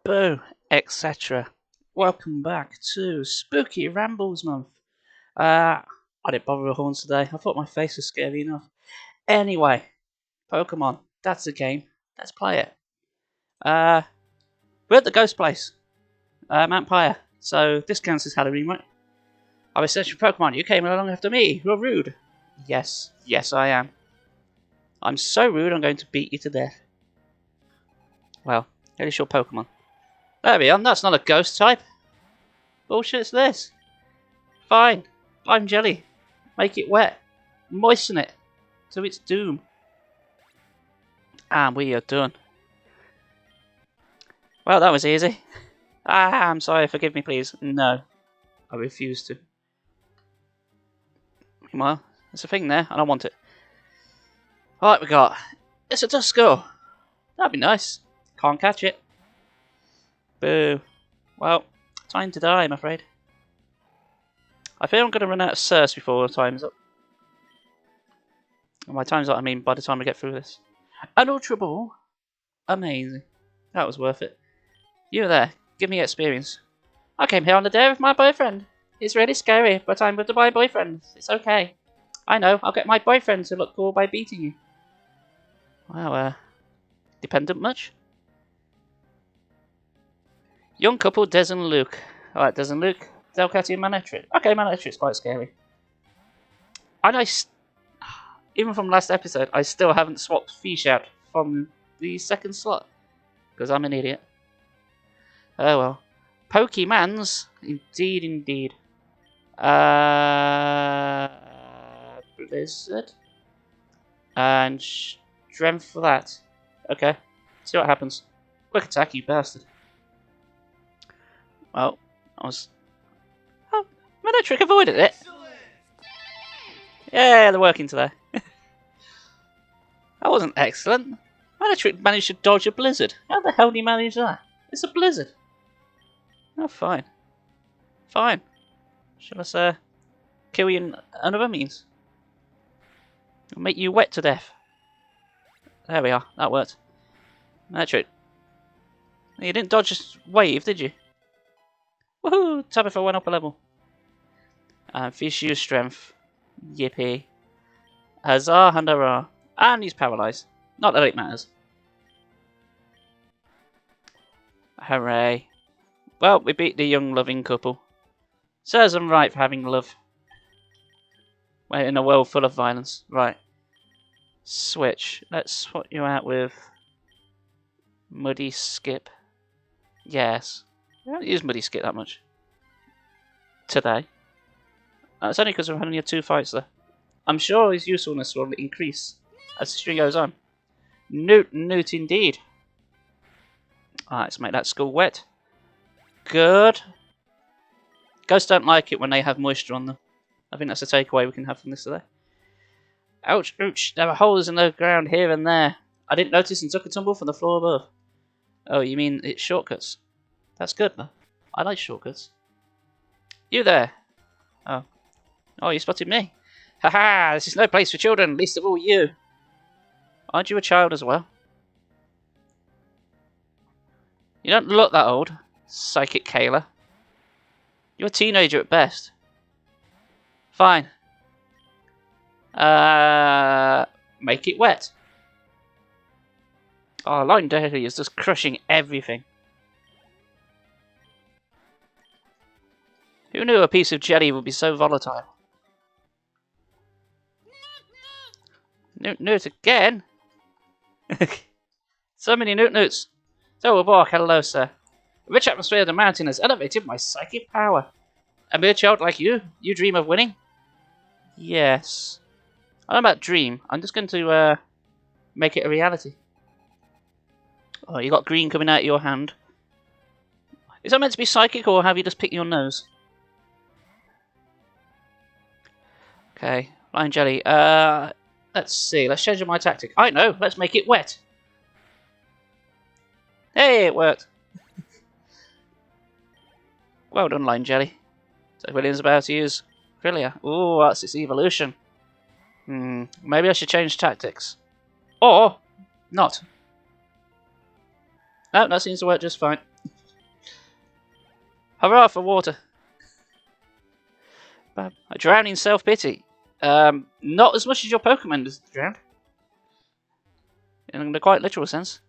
Boo, etc. Welcome back to Spooky Rambles Month. I didn't bother with horns today. I thought my face was scary enough. Anyway, Pokemon. That's the game. Let's play it. We're at the ghost place, Mount Pyre. So this counts as Halloween, right? I was searching for Pokemon. You came along after me. You're rude. Yes, I am. I'm so rude. I'm going to beat you to death. Well, here's your Pokemon. There we are, that's not a ghost type. Bullshit's this. Fine, lime jelly. Make it wet. Moisten it to its doom. And we are done. Well, that was easy. I'm sorry, forgive me please. No, I refuse to. Meanwhile, there's a thing there, and I want it. Alright, we got. It's a Duskull. That'd be nice. Can't catch it. Boo. Well, time to die, I'm afraid. I feel I'm going to run out of Surse before time's up. And by time's up, I mean by the time I get through this. An Ultra Ball? Amazing. That was worth it. You there, give me experience. I came here on the day with my boyfriend. It's really scary, but I'm with my boyfriend. It's okay. I know, I'll get my boyfriend to look cool by beating you. Well, dependent much? Young couple, Des and Luke. Alright, Des and Luke. Delcatty and Manectric. Okay, Manectric's quite scary. And even from last episode, I still haven't swapped Fish out from the second slot. Because I'm an idiot. Oh well. Pokemans. Indeed. Blizzard. And Strength for that. Okay. See what happens. Quick attack, you bastard. Well, Oh, Manectric avoided it. Yeah, they're working today. That wasn't excellent. Manectric managed to dodge a blizzard. How the hell did he manage that? It's a blizzard. Oh, fine. Fine. Shall I kill you in another means? I'll make you wet to death. There we are. That worked. Manectric. You didn't dodge a wave, did you? Woohoo! Tabitha went up a level. Fish use strength. Yippee. Huzzah and hurrah. And he's paralysed. Not that it matters. Hooray. Well, we beat the young loving couple. Serves them right for having love. We're in a world full of violence. Right. Switch. Let's swap you out with Muddy Skip. Yes. I don't use Muddy Skip that much. Today. It's only because we've only had 2 fights there. I'm sure his usefulness will increase as the string goes on. Newt indeed. Alright, let's make that skull wet. Good. Ghosts don't like it when they have moisture on them. I think that's a takeaway we can have from this today. Ouch, ouch. There are holes in the ground here and there. I didn't notice and took a tumble from the floor above. Oh, you mean it's shortcuts? That's good, though. I like shortcuts. You there. Oh, you spotted me. Haha, this is no place for children, least of all you. Aren't you a child as well? You don't look that old, Psychic Kayla. You're a teenager at best. Fine. Make it wet. Oh, Line Dirty is just crushing everything. Who knew a piece of jelly would be so volatile? Newt again? So many Newts. So Bark, hello sir. The rich atmosphere of the mountain has elevated my psychic power. A mere child like you dream of winning? Yes. I don't know about dream. I'm just going to make it a reality. Oh, you got green coming out of your hand. Is that meant to be psychic or have you just picked your nose? Okay, Lion Jelly. Let's see. Let's change my tactic. I know. Let's make it wet. Hey, it worked. Well done, Lion Jelly. So William's about to use Krillia. Ooh, that's its evolution. Maybe I should change tactics. Or not. No, that seems to work just fine. Hurrah for water. A drowning self-pity. Not as much as your Pokemon does drown. In a quite literal sense.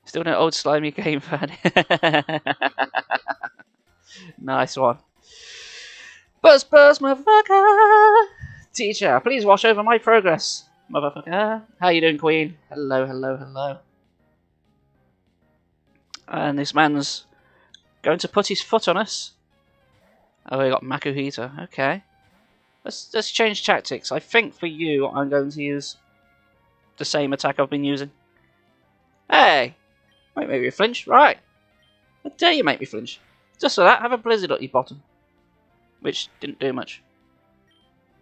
Still an old slimy game fan. Nice one. Buzz, motherfucker! Teacher, please watch over my progress. Motherfucker. How you doing, Queen? Hello, hello, hello. And this man's going to put his foot on us. Oh, we got Makuhita. Okay. Let's change tactics. I think for you, I'm going to use the same attack I've been using. Hey! Might make me flinch. Right. How dare you make me flinch? Just for that, have a blizzard at your bottom. Which didn't do much.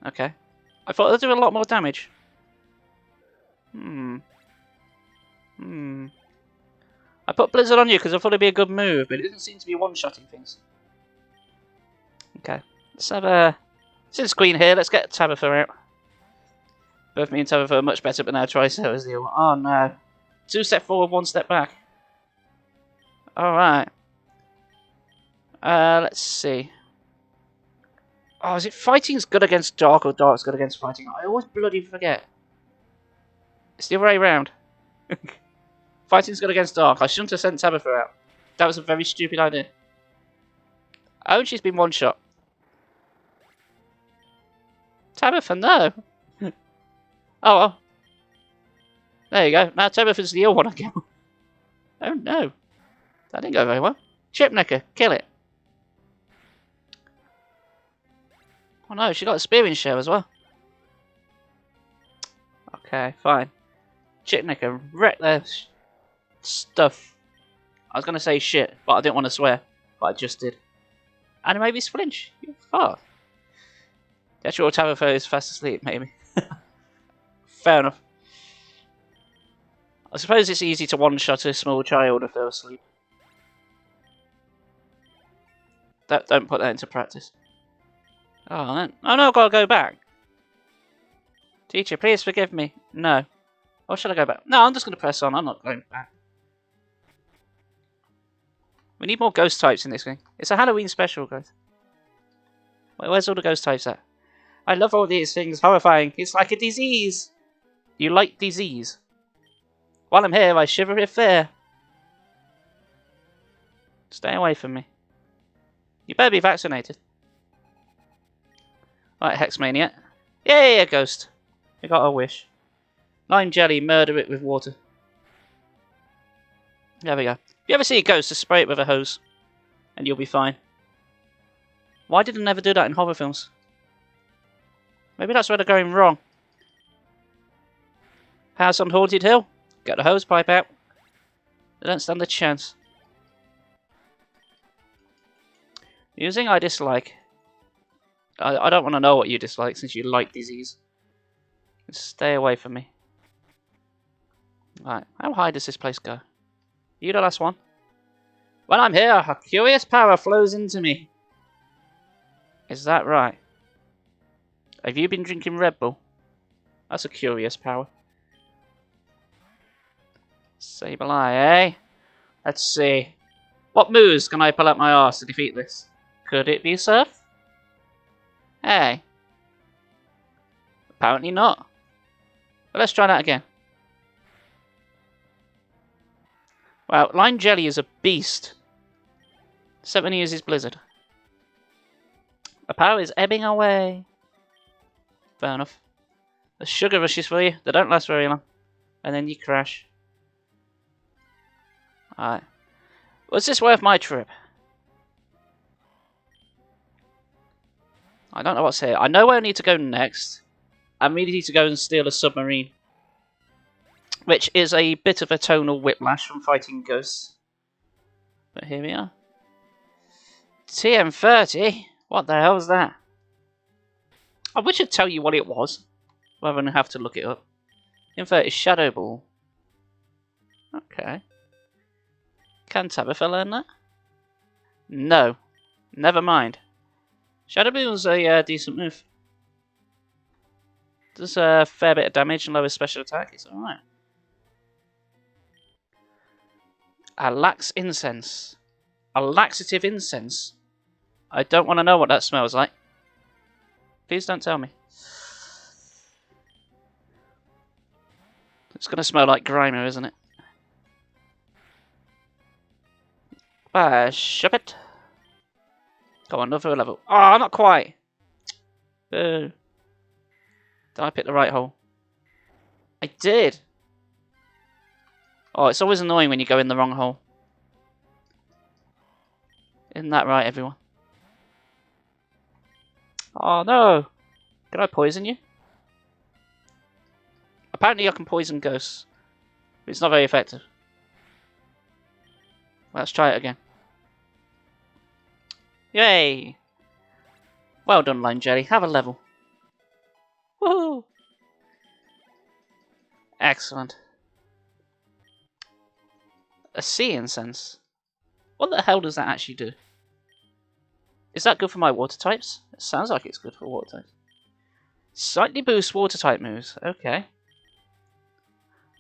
Okay. I thought they'd do a lot more damage. I put blizzard on you because I thought it'd be a good move, but it doesn't seem to be one-shotting things. Okay. Let's have a... Since Queen here, let's get Tabitha out. Both me and Tabitha are much better, but now Triceratops deal. Oh no. 2 step forward, 1 step back. Alright. Let's see. Oh, is it fighting's good against dark or dark's good against fighting? I always bloody forget. It's the other way round. Fighting's good against dark. I shouldn't have sent Tabitha out. That was a very stupid idea. Oh, she's been one shot. Tabitha, no. Oh well. There you go. Now Tabitha's the ill one again. Oh no. That didn't go very well. Chipnecker, kill it. Oh no, she got a spearing shell as well. Okay, fine. Chipnecker, wreck their stuff. I was going to say shit, but I didn't want to swear. But I just did. And maybe flinch. You fuck. The actual Tabitha is fast asleep, maybe. Fair enough. I suppose it's easy to one-shot a small child if they're asleep. Don't put that into practice. Oh, no, I've got to go back. Teacher, please forgive me. No. Or should I go back? No, I'm just going to press on. I'm not going back. We need more ghost types in this thing. It's a Halloween special, guys. Wait, where's all the ghost types at? I love all these things. Horrifying. It's like a disease. You like disease? While I'm here, I shiver with fear. Stay away from me. You better be vaccinated. Right, Hexmaniac. Yay, a ghost. We got our wish. Lime jelly, murder it with water. There we go. If you ever see a ghost, just spray it with a hose. And you'll be fine. Why did I never do that in horror films? Maybe that's where they're going wrong. House on Haunted Hill. Get the hose pipe out. They don't stand a chance. Using I dislike. I don't want to know what you dislike since you like disease. Just stay away from me. Right, how high does this place go? You the last one. When I'm here, a curious power flows into me. Is that right? Have you been drinking Red Bull? That's a curious power. Sableye, eh? Let's see. What moves can I pull up my arse to defeat this? Could it be Surf? Hey. Apparently not. But let's try that again. Wow, Lime Jelly is a beast. 7 uses Blizzard. The power is ebbing away. Fair enough. The sugar rushes for you. They don't last very long. And then you crash. Alright. Was this worth my trip? I don't know what's here. I know where I need to go next. I really need to go and steal a submarine. Which is a bit of a tonal whiplash from fighting ghosts. But here we are. TM30? What the hell is that? I wish I'd tell you what it was. Rather than have to look it up. TM30 Shadow Ball. Okay. Can Tabitha learn that? No. Never mind. Shadow Ball is a decent move. Does a fair bit of damage and lower special attack. It's alright. A Lax Incense. A laxative incense. I don't want to know what that smells like. Please don't tell me. It's going to smell like Grimer, isn't it? Shove it. Come on, another level. Oh, not quite. Did I pick the right hole? I did. Oh, it's always annoying when you go in the wrong hole. Isn't that right, everyone? Oh, no. Can I poison you? Apparently I can poison ghosts. But it's not very effective. Let's try it again. Yay! Well done, Lime Jelly. Have a level. Woohoo! Excellent. A sea incense? What the hell does that actually do? Is that good for my water types? It sounds like it's good for water types. Slightly boosts water type moves. Okay.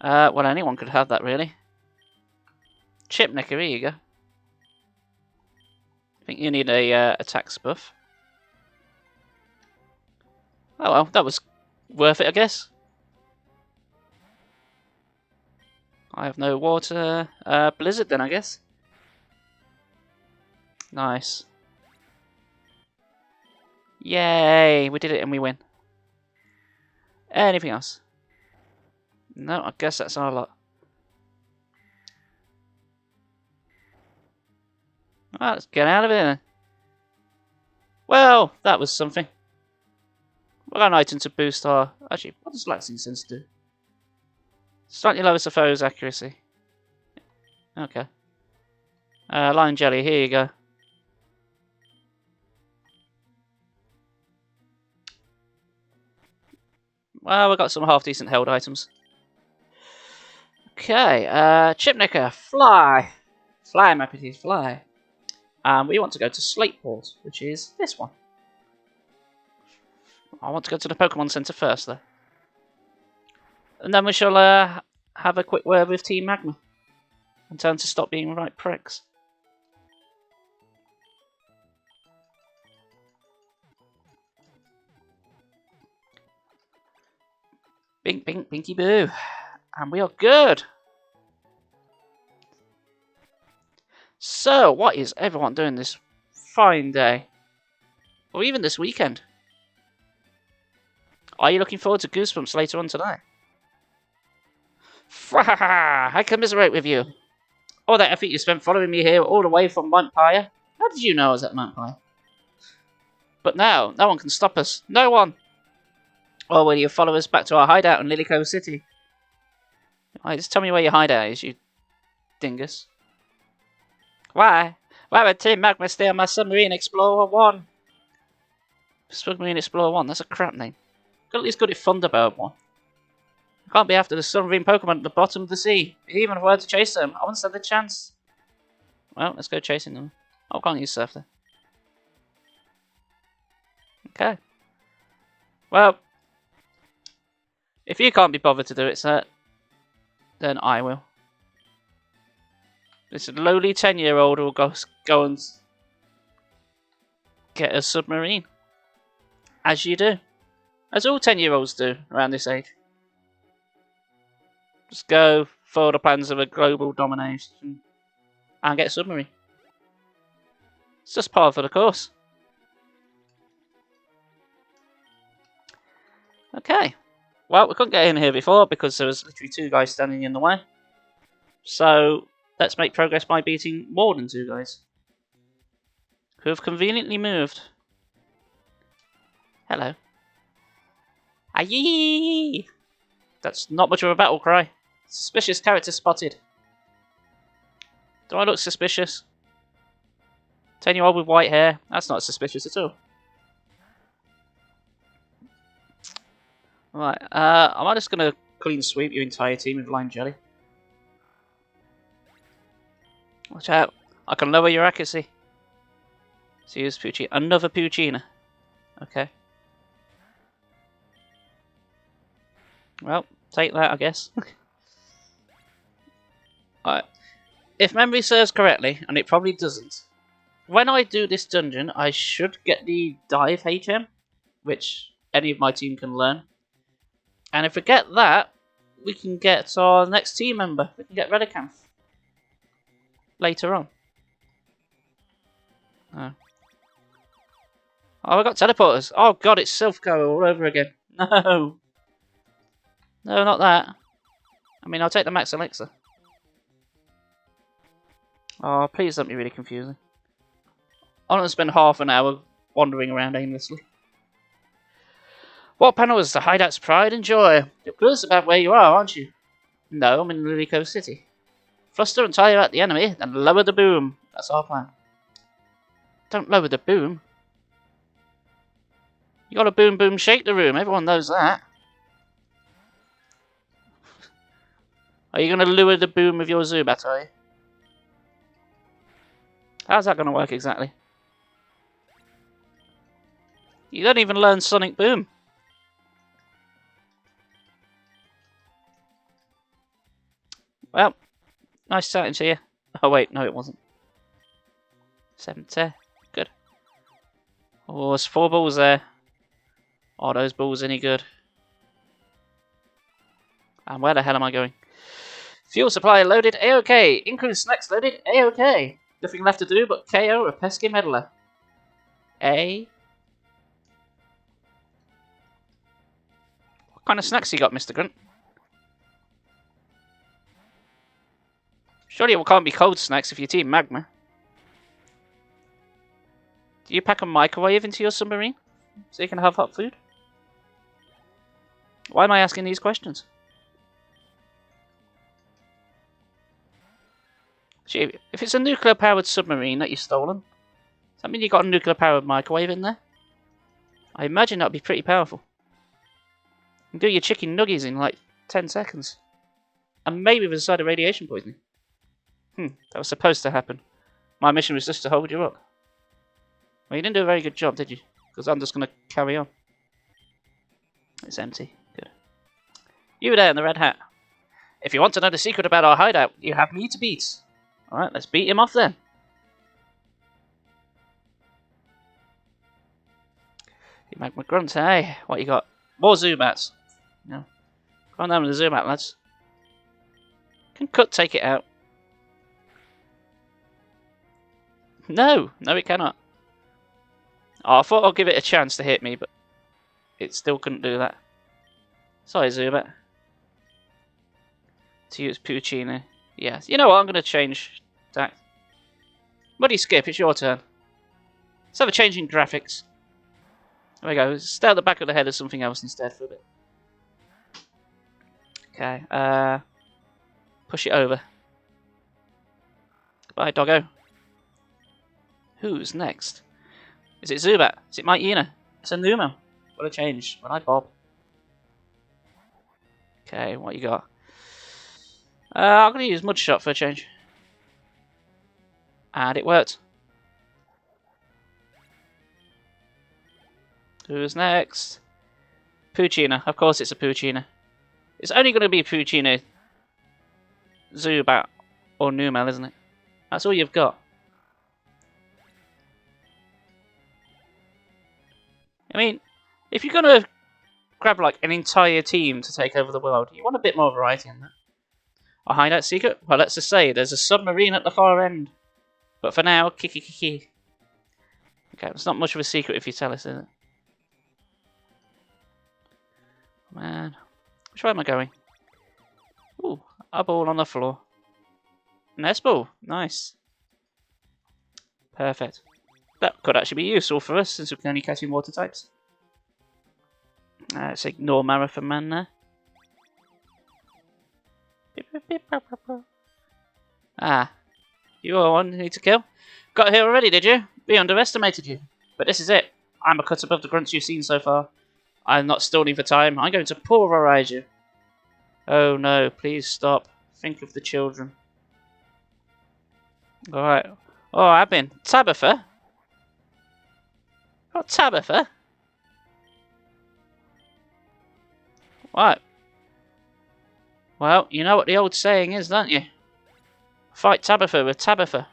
Well, anyone could have that, really. Chipnicker, here you go. I think you need a attacks buff. Oh well, that was worth it, I guess. I have no water. Blizzard then, I guess. Nice. Yay! We did it and we win. Anything else? No, I guess that's our lot. Right, let's get out of here then. Well, that was something. We got an item to boost our... Actually, what does Lax Incense do? Slightly lowers the foe's accuracy. Okay. Lion Jelly, here you go. Well, we got some half-decent held items. Okay, Chipnicker, fly! Fly, my pretties, fly. We want to go to Slateport, which is this one. I want to go to the Pokemon Center first, though. And then we shall have a quick word with Team Magma. And tell them to stop being right pricks. Bink, bink, binky boo. And we are good. So, what is everyone doing this fine day? Or even this weekend? Are you looking forward to Goosebumps later on tonight? I commiserate with you. All that effort you spent following me here all the way from Montpire. How did you know I was at Montpire? But now, no one can stop us. No one! Or will you follow us back to our hideout in Lily Cove City? Right, just tell me where your hideout is, you dingus. Why? Why would Team Magma stay on my Submarine Explorer 1? Submarine Explorer 1, that's a crap name. Could at least got it Thunderbird 1. I can't be after the submarine Pokemon at the bottom of the sea. Even if I were to chase them, I wouldn't stand a chance. Well, let's go chasing them. Oh, I can't use Surf there. Okay. Well, if you can't be bothered to do it, sir, then I will. This lowly 10-year-old will go and get a submarine. As you do. As all 10-year-olds do around this age. Just go for the plans of a global domination and get a submarine. It's just par for the course. Okay. Well, we couldn't get in here before because there was literally 2 guys standing in the way. So, let's make progress by beating more than 2 guys. Who have conveniently moved. Hello. Aye! That's not much of a battle cry. Suspicious character spotted. Do I look suspicious? 10-year-old with white hair. That's not suspicious at all. Right, I'm just going to clean sweep your entire team with Lime Jelly. Watch out. I can lower your accuracy. So use Puccina. Another Puccina. Okay. Well, take that, I guess. Alright. If memory serves correctly, and it probably doesn't, when I do this dungeon, I should get the dive HM, which any of my team can learn. And if we get that, we can get our next team member. We can get Relicanth later on. Oh, I got teleporters. Oh god, it's self-go all over again. No. No, not that. I mean, I'll take the max elixir. Oh, please don't be really confusing. I'm going to spend half an hour wandering around aimlessly. What panel is the Hideout's pride and joy? You're curious about where you are, aren't you? No, I'm in Lilycove City. Fluster and tire out the enemy, then lower the boom. That's our plan. Don't lower the boom. You gotta boom boom shake the room, everyone knows that. Are you gonna lure the boom with your Zubat, are you? How's that gonna work exactly? You don't even learn Sonic Boom. Well, nice chatting to you. Oh wait, no it wasn't. 70. Good. Oh, there's 4 balls there. Are those balls any good? And where the hell am I going? Fuel supply loaded, A-OK. Increased snacks loaded, A-OK. Nothing left to do but KO a pesky meddler. A. What kind of snacks you got, Mr. Grunt? Surely it can't be cold snacks if you're Team Magma. Do you pack a microwave into your submarine so you can have hot food? Why am I asking these questions? Gee, if it's a nuclear-powered submarine that you've stolen, does that mean you got a nuclear-powered microwave in there? I imagine that'd be pretty powerful. You can do your chicken nuggies in like 10 seconds. And maybe with a side of radiation poisoning. That was supposed to happen. My mission was just to hold you up. Well, you didn't do a very good job, did you? Because I'm just going to carry on. It's empty. Good. You there in the red hat. If you want to know the secret about our hideout, you have me to beat. Alright, let's beat him off then. You Magma Grunt, hey? What you got? More Zubats. No. Go on down with the Zubat, lads. Can Cut take it out? No! No, it cannot. Oh, I thought I'd give it a chance to hit me, but it still couldn't do that. Sorry, Zubat. To use Puccini. Yes. You know what? I'm going to change that. Muddy Skip, it's your turn. Let's have a change in graphics. There we go. Stay at the back of the head of something else instead for a bit. Okay. Push it over. Goodbye, doggo. Who's next? Is it Zubat? Is it Myena? It's a Numo. What a change. When I bob. Okay, what you got? I'm going to use Mudshot for a change. And it worked. Who's next? Puccina. Of course it's a Puccina. It's only going to be Puccina, Zubat, or Numel, isn't it? That's all you've got. I mean, if you're going to grab like an entire team to take over the world, you want a bit more variety in that. A hideout secret? Well, let's just say there's a submarine at the far end. But for now, kiki. Okay, it's not much of a secret if you tell us, is it? Man, which way am I going? Ooh, a ball on the floor. Nest ball, nice. Perfect. That could actually be useful for us since we can only catch in water types. Let's ignore Marathon Man there. Ah, you are one who need to kill. Got here already, did you? We underestimated you. But this is it. I'm a cut above the grunts you've seen so far. I'm not stalling for time. I'm going to pulverize you. Oh no, please stop. Think of the children. Alright. Oh, I've been. Tabitha? Oh, Tabitha? What? Well, you know what the old saying is, don't you? Fight Tabitha with Tabitha.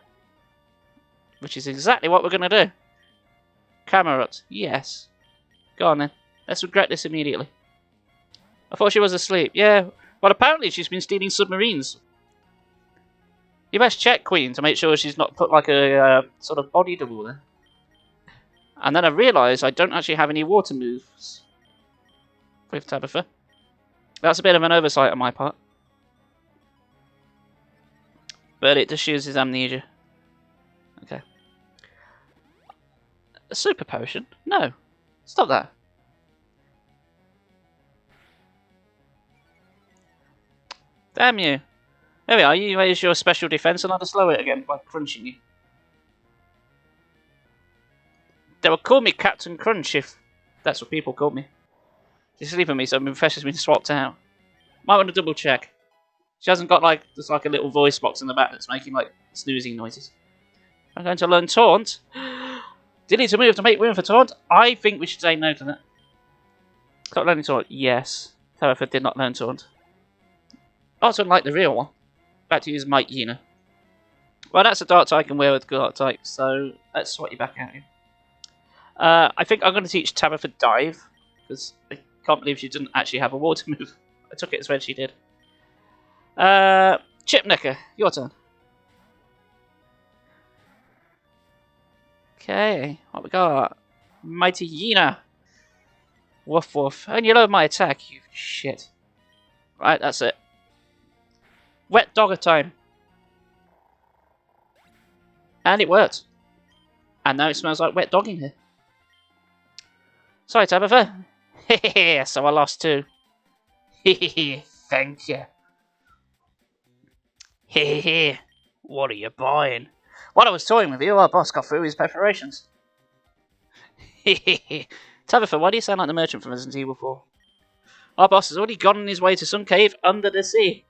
Which is exactly what we're going to do. Camera up. Yes. Go on then. Let's regret this immediately. I thought she was asleep. Yeah. Well, apparently she's been stealing submarines. You best check, Queen, to make sure she's not put like a sort of body double there. And then I realised I don't actually have any water moves with Tabitha. That's a bit of an oversight on my part. But it just uses amnesia. Okay. A super potion? No. Stop that. Damn you. There we are. You raise your special defense and I'll just slow it again by crunching you. They will call me Captain Crunch if that's what people call me. She's sleeping with me, so my professor's been swapped out. Might want to double check. She hasn't got like just like a little voice box in the back that's making like snoozing noises. I'm going to learn Taunt. Do you need to move to make room for Taunt? I think we should say no to that. Stop learning Taunt. Yes. However, did not learn Taunt. Also, unlike the real one. Back to use Mike Yena. Well, that's a dark type I can wear with dark type, so let's swap you back out here. I think I'm going to teach Tabitha Dive, because I can't believe she didn't actually have a water move. I took it as when she did. Chipnecker, your turn. Okay, what we got? Mighty Yena. Woof woof. And you load my attack, you shit. Right, that's it. Wet dogger time. And it worked. And now it smells like wet dog in here. Sorry, Tabitha. Hehehe, so I lost too. Hehehe, thank you. Hehehe, what are you buying? While I was toying with you, our boss got through his preparations. Hehehe. Tabitha, why do you sound like the merchant from Resident Evil 4? Our boss has already gone on his way to some cave under the sea.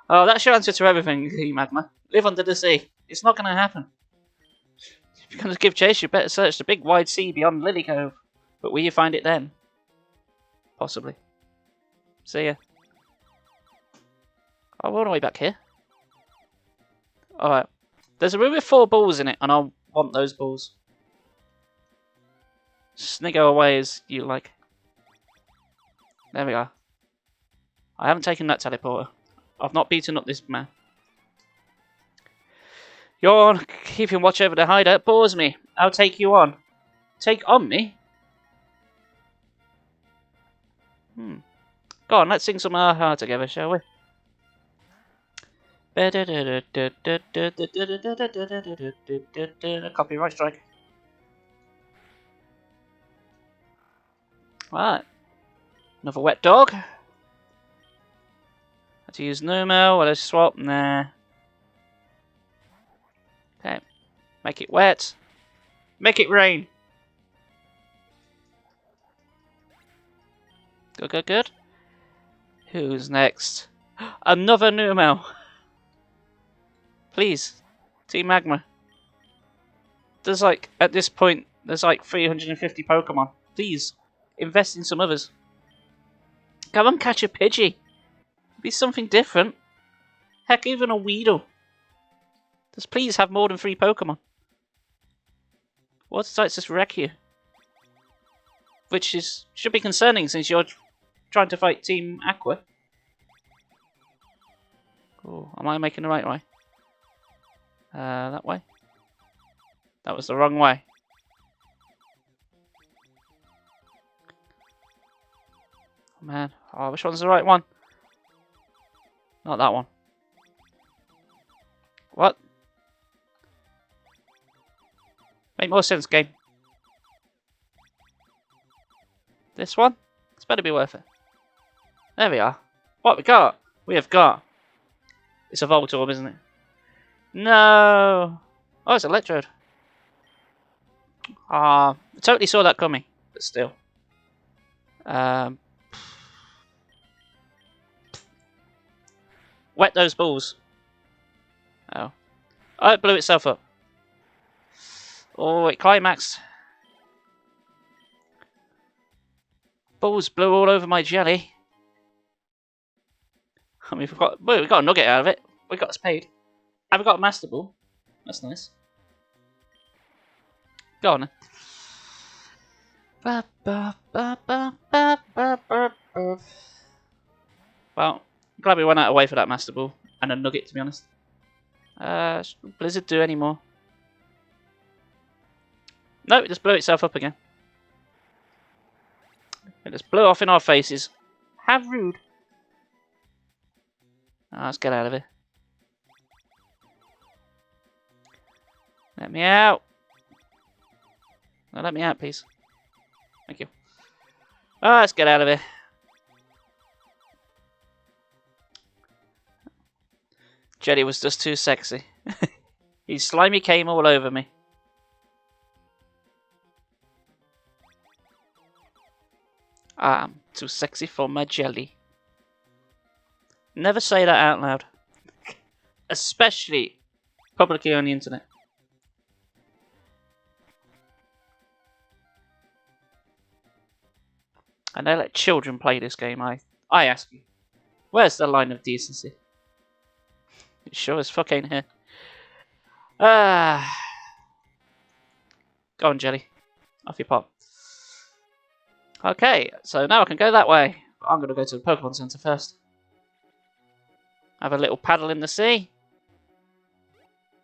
Oh, that's your answer to everything, Magma. Live under the sea. It's not going to happen. If you're going to give chase, you better search the big wide sea beyond Lily Cove. But will you find it then? Possibly. See ya. Oh, we're all the way back here. Alright. There's a room with 4 balls in it, and I want those balls. Snigger away as you like. There we are. I haven't taken that teleporter. I've not beaten up this man. Yawn, keeping watch over the hideout bores me. I'll take you on. Take on me? Go on, let's sing some aha together, shall we? Copyright strike. Right. Another wet dog. Had to use Numo. Will I swap? Nah. Okay. Make it wet. Make it rain. Good, good, good. Who's next? Another Numo. Please. Team Magma. There's like, at this point, there's like 350 Pokemon. Please. Invest in some others. Come on, catch a Pidgey. Be something different. Heck, even a Weedle. Just please have more than 3 Pokemon. Water types just wreck you. Which should be concerning since you're trying to fight Team Aqua. Oh, am I making the right way? That way? That was the wrong way. Oh, man. Oh, which one's the right one? Not that one. What? Make more sense, game. This one? It's better be worth it. There we are. What we got? We have got... It's a Voltorb, isn't it? No! Oh, it's Electrode. Ah, I totally saw that coming. But still. Wet those balls. Oh. Oh, it blew itself up. Oh, it climaxed. Balls blew all over my jelly. I mean, we got a nugget out of it. We got us paid. I've got a Master Ball. That's nice. Go on then. Well, I'm glad we went out of way for that Master Ball and a Nugget, to be honest. Should Blizzard do any more? No, it just blew itself up again. It just blew off in our faces. How rude. Oh, let's get out of here. Let me out. No, let me out, please. Thank you. Oh, let's get out of here. Jelly was just too sexy. His slimy came all over me. I'm too sexy for my jelly. Never say that out loud. Especially publicly on the internet. And they let children play this game, I ask you. Where's the line of decency? It sure as fuck ain't here. Ah. Go on, Jelly. Off you pop. Okay, so now I can go that way. I'm going to go to the Pokemon Center first. Have a little paddle in the sea.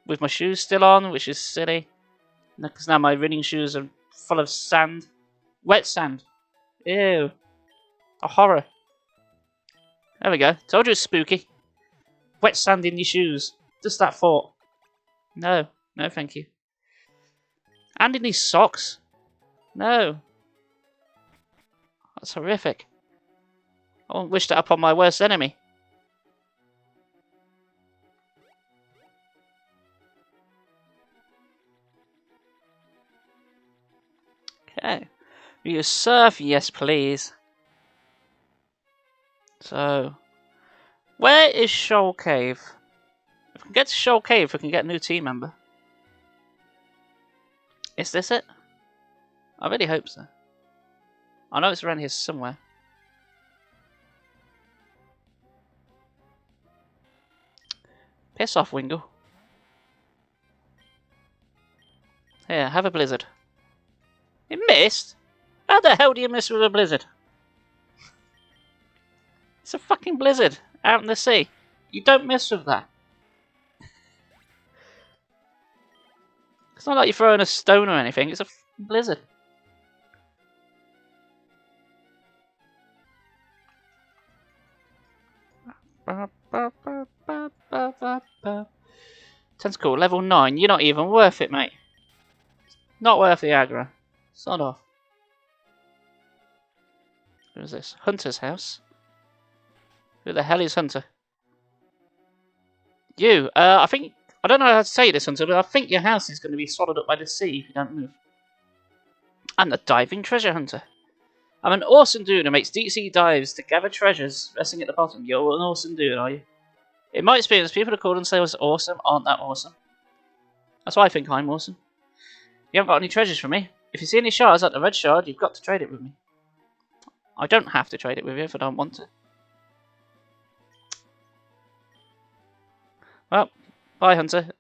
With my shoes still on, which is silly. Because now my running shoes are full of sand. Wet sand. Ew. A horror. There we go. Told you it's spooky. Wet sand in your shoes. Just that thought. No. No, thank you. And in these socks. No. That's horrific. I won't wish that upon my worst enemy. Okay. Will you surf? Yes, please. So, where is Shoal Cave? If we can get to Shoal Cave, we can get a new team member. Is this it? I really hope so. I know it's around here somewhere. Piss off, Wingle. Here, have a blizzard. It missed? How the hell do you miss with a blizzard? It's a fucking blizzard out in the sea. You don't mess with that. It's not like you're throwing a stone or anything. It's a fucking blizzard. Tentacle, level 9. You're not even worth it, mate. Not worth the aggro. Sod off. Who's this? Hunter's house? Who the hell is Hunter? You. I think... I don't know how to say this, Hunter, but I think your house is going to be swallowed up by the sea if you don't move. I'm the diving treasure hunter. I'm an awesome dude who makes deep sea dives to gather treasures resting at the bottom. You're an awesome dude, are you? In my experience, people who call themselves awesome aren't that awesome. That's why I think I'm awesome. You haven't got any treasures for me. If you see any shards like the red shard, you've got to trade it with me. I don't have to trade it with you if I don't want to. Well, bye, Hunter.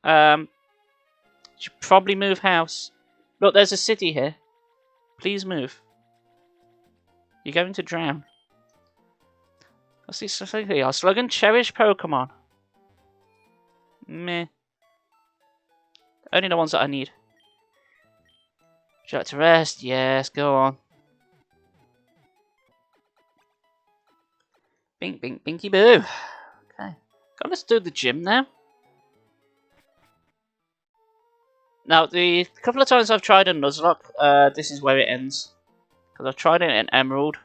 Should probably move house. Look, there's a city here. Please move. You're going to drown. What's this thing here? Our slogan, cherish Pokemon. Meh. Only the ones that I need. Would you like to rest? Yes, go on. Bink, bink, binky boo. Okay. Let's do the gym now. Now, the couple of times I've tried a Nuzlocke, this is where it ends. Because I've tried it in Emerald.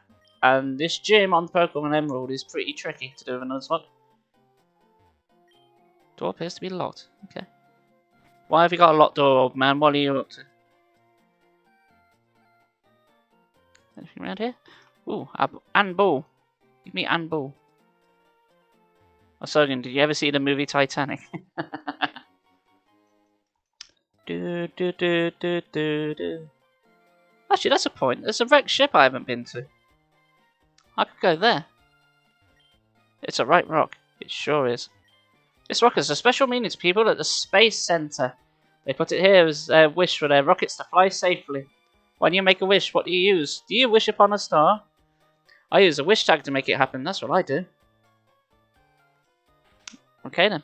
And this gym on Pokemon Emerald is pretty tricky to do with a Nuzlocke. Door appears to be locked. Okay. Why have you got a locked door, old man? What are you up to? Anything around here? Ooh, Ann Bull. Give me Ann Bull. Oh, Sogan, did you ever see the movie Titanic? do, do, do, do, do, do. Actually, that's a point. There's a wrecked ship I haven't been to. I could go there. It's a right rock. It sure is. This rocket has a special meaning to people at the Space Center. They put it here as a wish for their rockets to fly safely. When you make a wish, what do you use? Do you wish upon a star? I use a wish tag to make it happen. That's what I do. Okay then.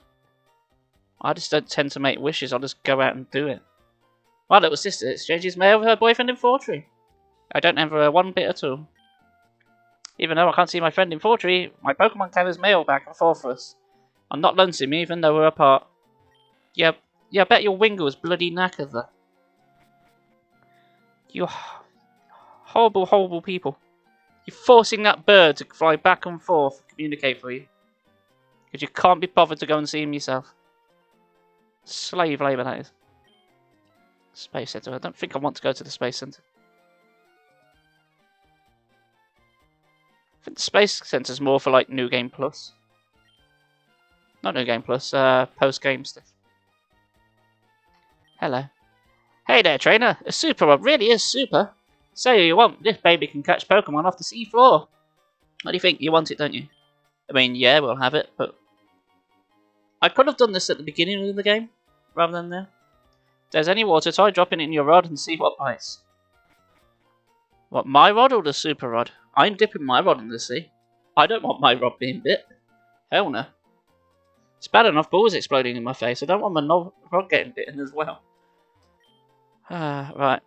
I just don't tend to make wishes. I'll just go out and do it. My little sister exchanges mail with her boyfriend in Fortree. I don't envy her one bit at all. Even though I can't see my friend in Fortree, my Pokemon carries mail back and forth for us. I'm not lonesome even though we're apart. Yeah, I bet your Wingle's bloody knackered though. You horrible, horrible people. You're forcing that bird to fly back and forth to communicate for you. Because you can't be bothered to go and see him yourself. Slave labour, that is. Space Centre. I don't think I want to go to the Space Centre. I think the Space Centre's more for like New Game Plus. Not New Game Plus, post-game stuff. Hello. Hey there, trainer. A super rod really is super. Say what you want. This baby can catch Pokemon off the seafloor. What do you think? You want it, don't you? I mean, yeah, we'll have it, but... I could have done this at the beginning of the game, rather than now. If there's any water, try dropping it in your rod and see what bites. What, my rod or the super rod? I'm dipping my rod in the sea. I don't want my rod being bit. Hell no. It's bad enough balls exploding in my face. I don't want my rod getting bitten as well. Right.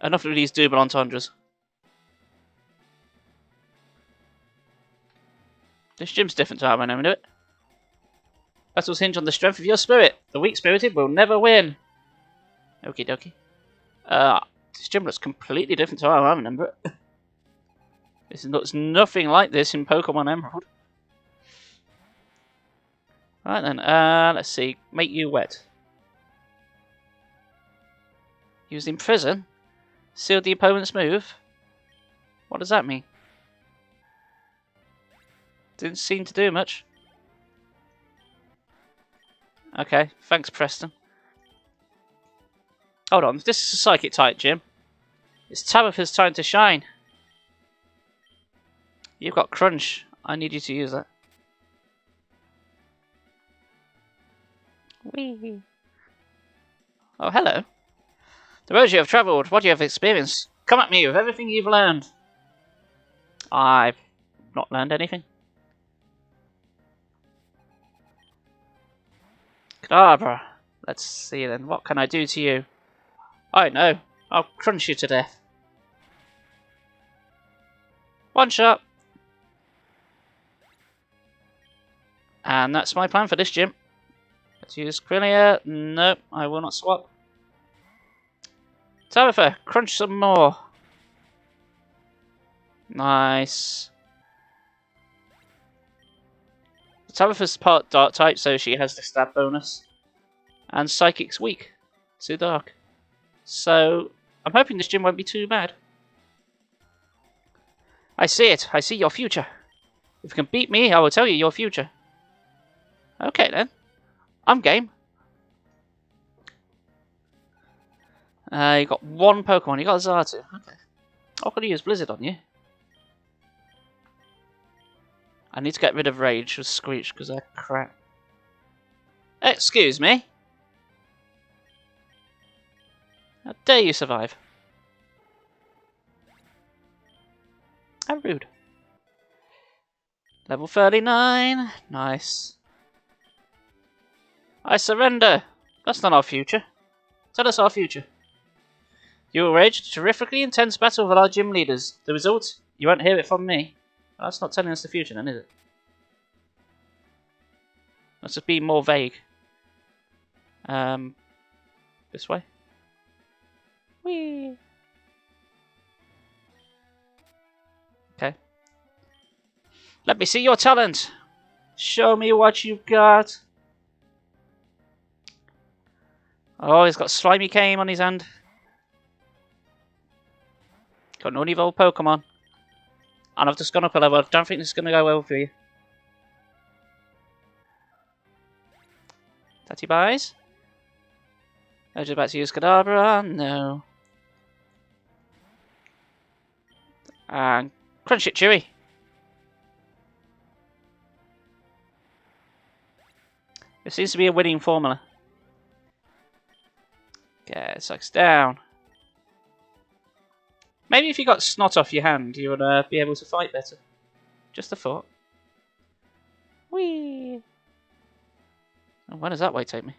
Enough of these double entendres. This gym's different to how I know it. Battles hinge on the strength of your spirit. The weak-spirited will never win. Okie dokie. This gym looks completely different to how I remember it. This looks nothing like this in Pokemon Emerald. Right then, let's see. Make you wet. Used in prison? Sealed the opponent's move? What does that mean? Didn't seem to do much. Okay, thanks Preston. Hold on, this is a psychic type gym. It's Tabitha's time to shine. You've got Crunch. I need you to use that. Whee. Oh, hello. The roads you have travelled, what you have experienced. Come at me with everything you've learned. I've not learned anything. Kadabra. Let's see then. What can I do to you? I know. I'll crunch you to death. One shot. And that's my plan for this gym. Let's use Quillia. Nope, I will not swap. Tabitha, crunch some more. Nice. Tabitha's part dark type, so she has the stab bonus. And Psychic's weak to dark. So, I'm hoping this gym won't be too bad. I see it. I see your future. If you can beat me, I will tell you your future. Okay then. I'm game. You got one Pokemon. You got Zartu. Okay. I'm going to use Blizzard on you. I need to get rid of Rage with Screech because they're crap. Excuse me. How dare you survive? How rude. Level 39. Nice. I surrender. That's not our future. Tell us our future. You will wage a terrifically intense battle with our gym leaders. The result? You won't hear it from me. Well, that's not telling us the future then, is it? Let's just be more vague. This way. Whee! Okay. Let me see your talent. Show me what you've got. Oh, he's got Slimy Cane on his hand. Got an unevolved Pokemon. And I've just gone up a level. I don't think this is going to go well for you. Tatty buys. I was just about to use Kadabra. No. And Crunch it, Chewy. It seems to be a winning formula. Okay, sucks down. Maybe if you got snot off your hand, you would be able to fight better. Just a thought. Whee! Oh, where does that way take me?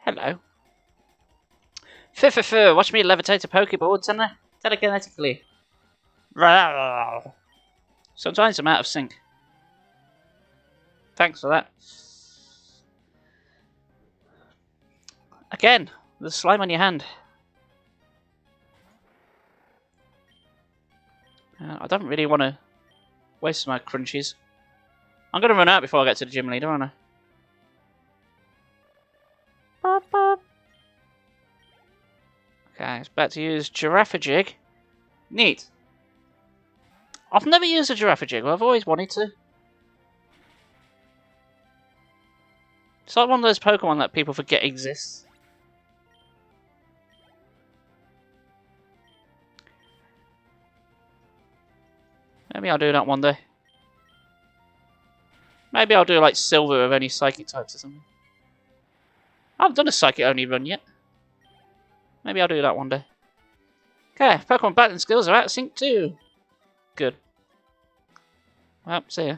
Hello. Watch me levitate a Pokeball telekinetically. Sometimes I'm out of sync. Thanks for that. Again, there's slime on your hand. I don't really want to waste my crunchies. I'm going to run out before I get to the gym leader, aren't I? Okay, it's back to use Giraffajig. Neat. I've never used a Giraffajig, but I've always wanted to. It's like one of those Pokemon that people forget exists. Maybe I'll do that one day. Maybe I'll do like Silver with only Psychic types or something. I haven't done a Psychic only run yet. Maybe I'll do that one day. Okay, Pokemon battling skills are out of sync too. Good. Well, see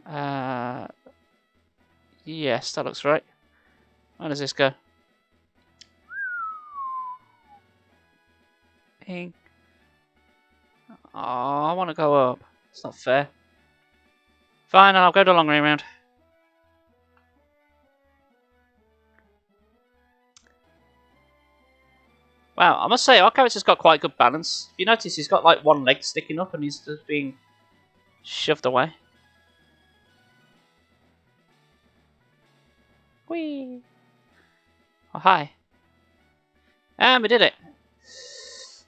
ya. Yes, that looks right. Where does this go? Ping. Oh, I want to go up. It's not fair. Fine, I'll go the long way around. Wow, I must say, our character's got quite good balance. If you notice, he's got like one leg sticking up and he's just being shoved away. Whee! Oh, hi. And we did it.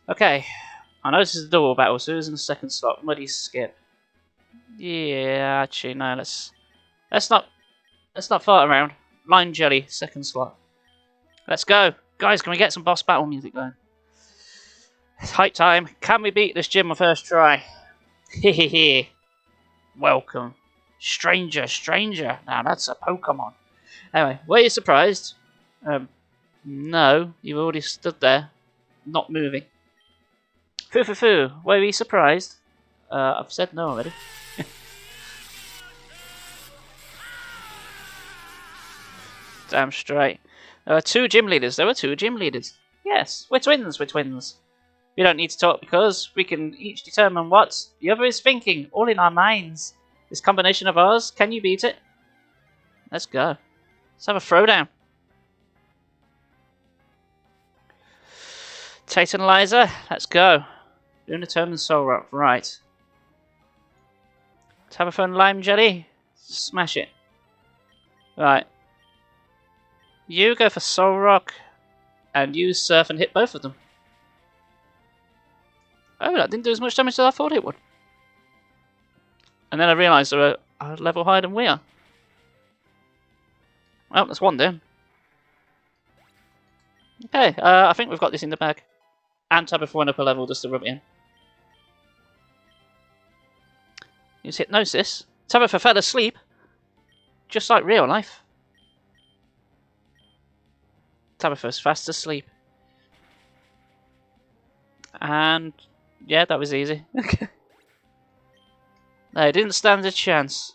Okay. I know this is a double battle, so who's in the second slot? Muddy Skip. Yeah, actually, no, let's not fart around. Lime Jelly, second slot. Let's go. Guys, can we get some boss battle music going? It's hype time. Can we beat this gym on first try? Hehehe. Welcome. Stranger. Now that's a Pokemon. Anyway, were you surprised? No, you already stood there, not moving. Foo. Were you surprised? I've said no already. Damn straight. There were two gym leaders. Yes, we're twins. We don't need to talk because we can each determine what the other is thinking, all in our minds. This combination of ours, can you beat it? Let's go. Let's have a throwdown. Titanizer, let's go. Lunatum and Soul Rock, right. Tabaphone Lime Jelly, smash it. Right. You go for Soul Rock, and you surf and hit both of them. Oh, that didn't do as much damage as I thought it would. And then I realised they were a level higher than we are. Well, that's one down. Okay, I think we've got this in the bag. And Tabaphone up a level just to rub it in. Use Hypnosis. Tabaphone fell asleep. Just like real life. Tabaphone's fast asleep. And yeah, that was easy. No, didn't stand a chance.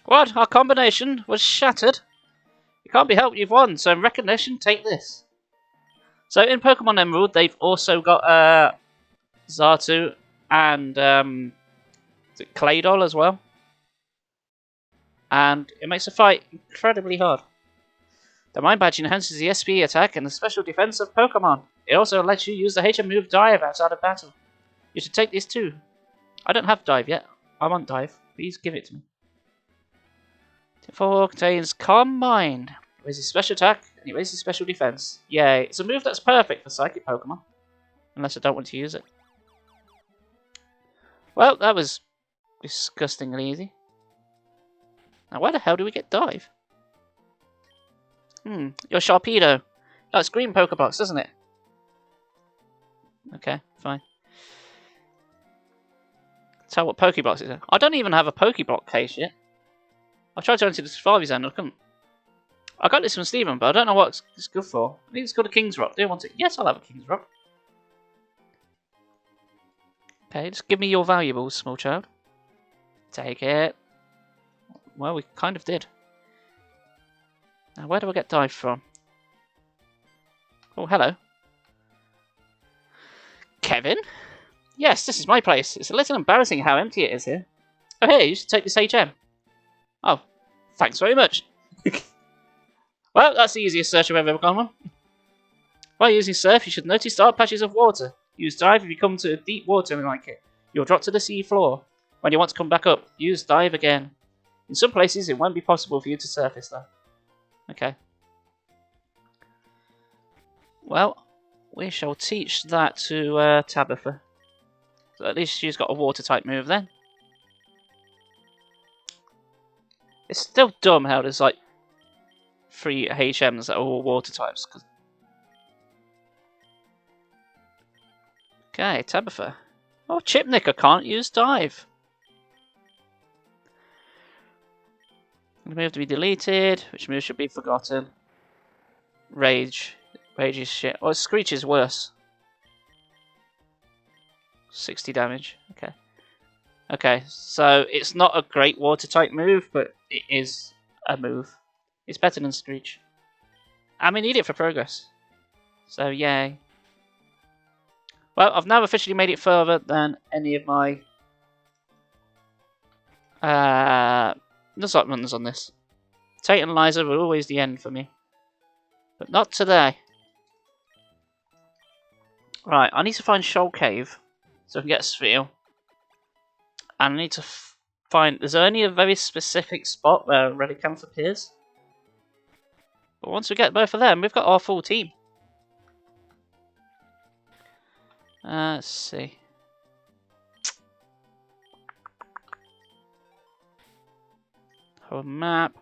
What? Our combination was shattered? It can't be helped, you've won, so in recognition, take this. So in Pokemon Emerald, they've also got Xatu and Claydol as well. And it makes the fight incredibly hard. The Mind Badge enhances the SP attack and the special defense of Pokemon. It also lets you use the HM move Dive outside of battle. You should take these too. I don't have Dive yet. I want Dive. Please give it to me. Tip 4 contains Calm Mind. It raises special attack and it raises special defense. Yay. It's a move that's perfect for Psychic Pokemon. Unless I don't want to use it. Well, that was disgustingly easy. Now where the hell do we get Dive? Your Sharpedo. That's green Pokeblocks, doesn't it? Okay, fine. Tell what Pokeblocks is. I don't even have a Pokeblock case yet. I tried to enter the Safari Zone, I couldn't. I got this from Steven, but I don't know what it's good for. I think it's called a King's Rock. Do you want it? Yes, I'll have a King's Rock. Okay, just give me your valuables, small child. Take it. Well, we kind of did. Now, where do I get dive from? Oh, hello. Kevin? Yes, this is my place. It's a little embarrassing how empty it is here. Oh, here, you should take this HM. Oh, thanks very much. Well, that's the easiest search I've ever gone on. While using surf, you should notice dark patches of water. Use dive if you come to deep water like it. You'll drop to the sea floor. When you want to come back up, use dive again. In some places, it won't be possible for you to surface though. Okay. Well, we shall teach that to Tabitha. So at least she's got a water-type move then. It's still dumb how there's like 3 HMs that are all water types. Okay, Tabitha. Oh, Chipnick, I can't use dive. The move to be deleted. Which move should be forgotten? Rage. Rage is shit. Oh, Screech is worse. 60 damage. Okay. Okay, so it's not a great water type move, but it is a move. It's better than Screech. And we need it for progress. So, yay. Well, I've now officially made it further than any of my Nuzlocke runs on this. Tate and Liza were always the end for me. But not today. Right, I need to find Shoal Cave so I can get a sphere. And I need to find... There's only a very specific spot where Relicanth appears. But once we get both of them, we've got our full team. Let's see. Our map.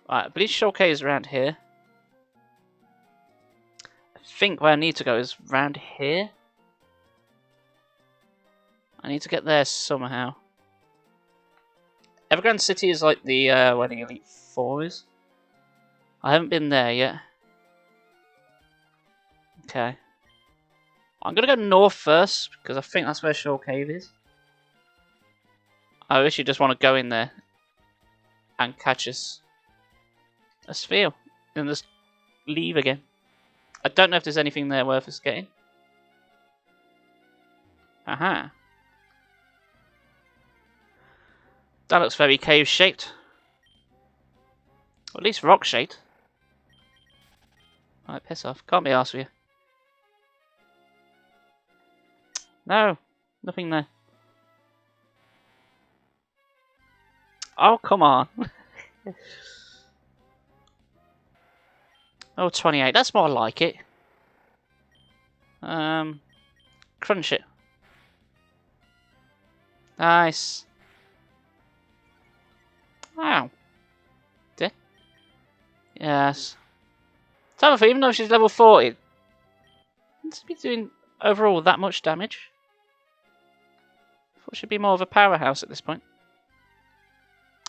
Right, I believe Shoal Cave is around here. I think where I need to go is around here. I need to get there somehow. Evergrande City is like the where the Elite Four is. I haven't been there yet. Okay. I'm gonna go north first because I think that's where Shoal Cave is. I wish you just want to go in there and catch us a sphere and just leave again. I don't know if there's anything there worth us getting. Aha. That looks very cave shaped. Or at least rock shaped. Right, piss off. Can't be arsed with you. No, nothing there. Oh, come on. Oh, 28. That's more like it. Crunch it. Nice. Wow. Dick. Yes. Tabitha, even though she's level 40, doesn't be doing overall that much damage. I thought she'd be more of a powerhouse at this point.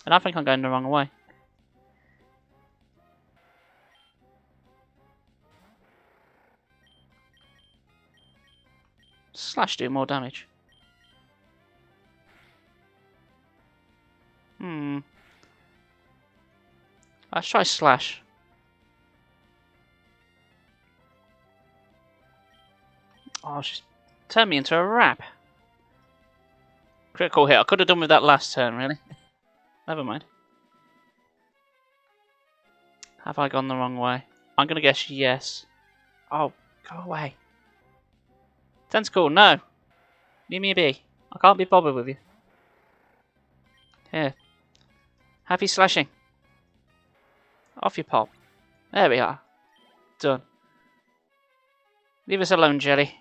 And I think I'm going the wrong way. Slash do more damage. Let's try Slash. Oh, she's turned me into a rat. Critical hit. I could have done with that last turn, really. Never mind. Have I gone the wrong way? I'm going to guess yes. Oh, go away. Tentacle, no. Leave me be. I can't be bothered with you. Here. Happy slashing. Off you pop. There we are. Done. Leave us alone, Jelly.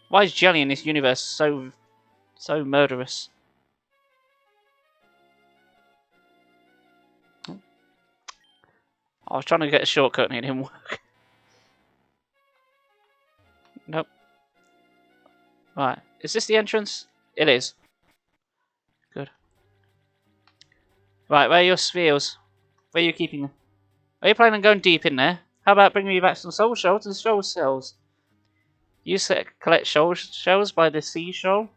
Why is Jelly in this universe so murderous? I was trying to get a shortcut and it didn't work. Right. Is this the entrance? It is. Good. Right, where are your spheres? Where are you keeping them? Are you planning on going deep in there? How about bringing me back some soul shells and soul cells? You collect soul shells by the seashore?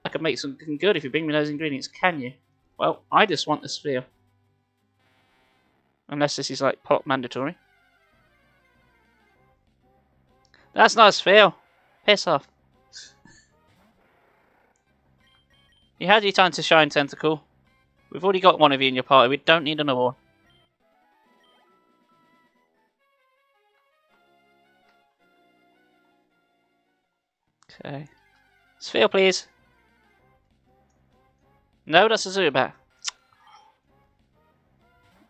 I can make something good if you bring me those ingredients, can you? Well, I just want the sphere. Unless this is like pot mandatory. That's not a sphere. Piss off. You had your time to shine, Tentacle. We've already got one of you in your party. We don't need another one. Okay. Sphere, please. No, that's a Zubat.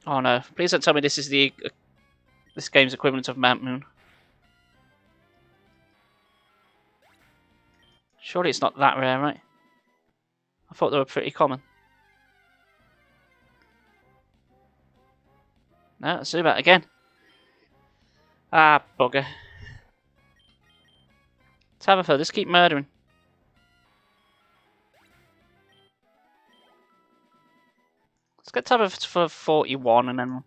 Oh no! Please don't tell me this is this game's equivalent of Mount Moon. Surely it's not that rare, right? I thought they were pretty common. No, it's Zubat again. Ah, bugger. Tabitha, just keep murdering. Let's get Tabitha for 41 and then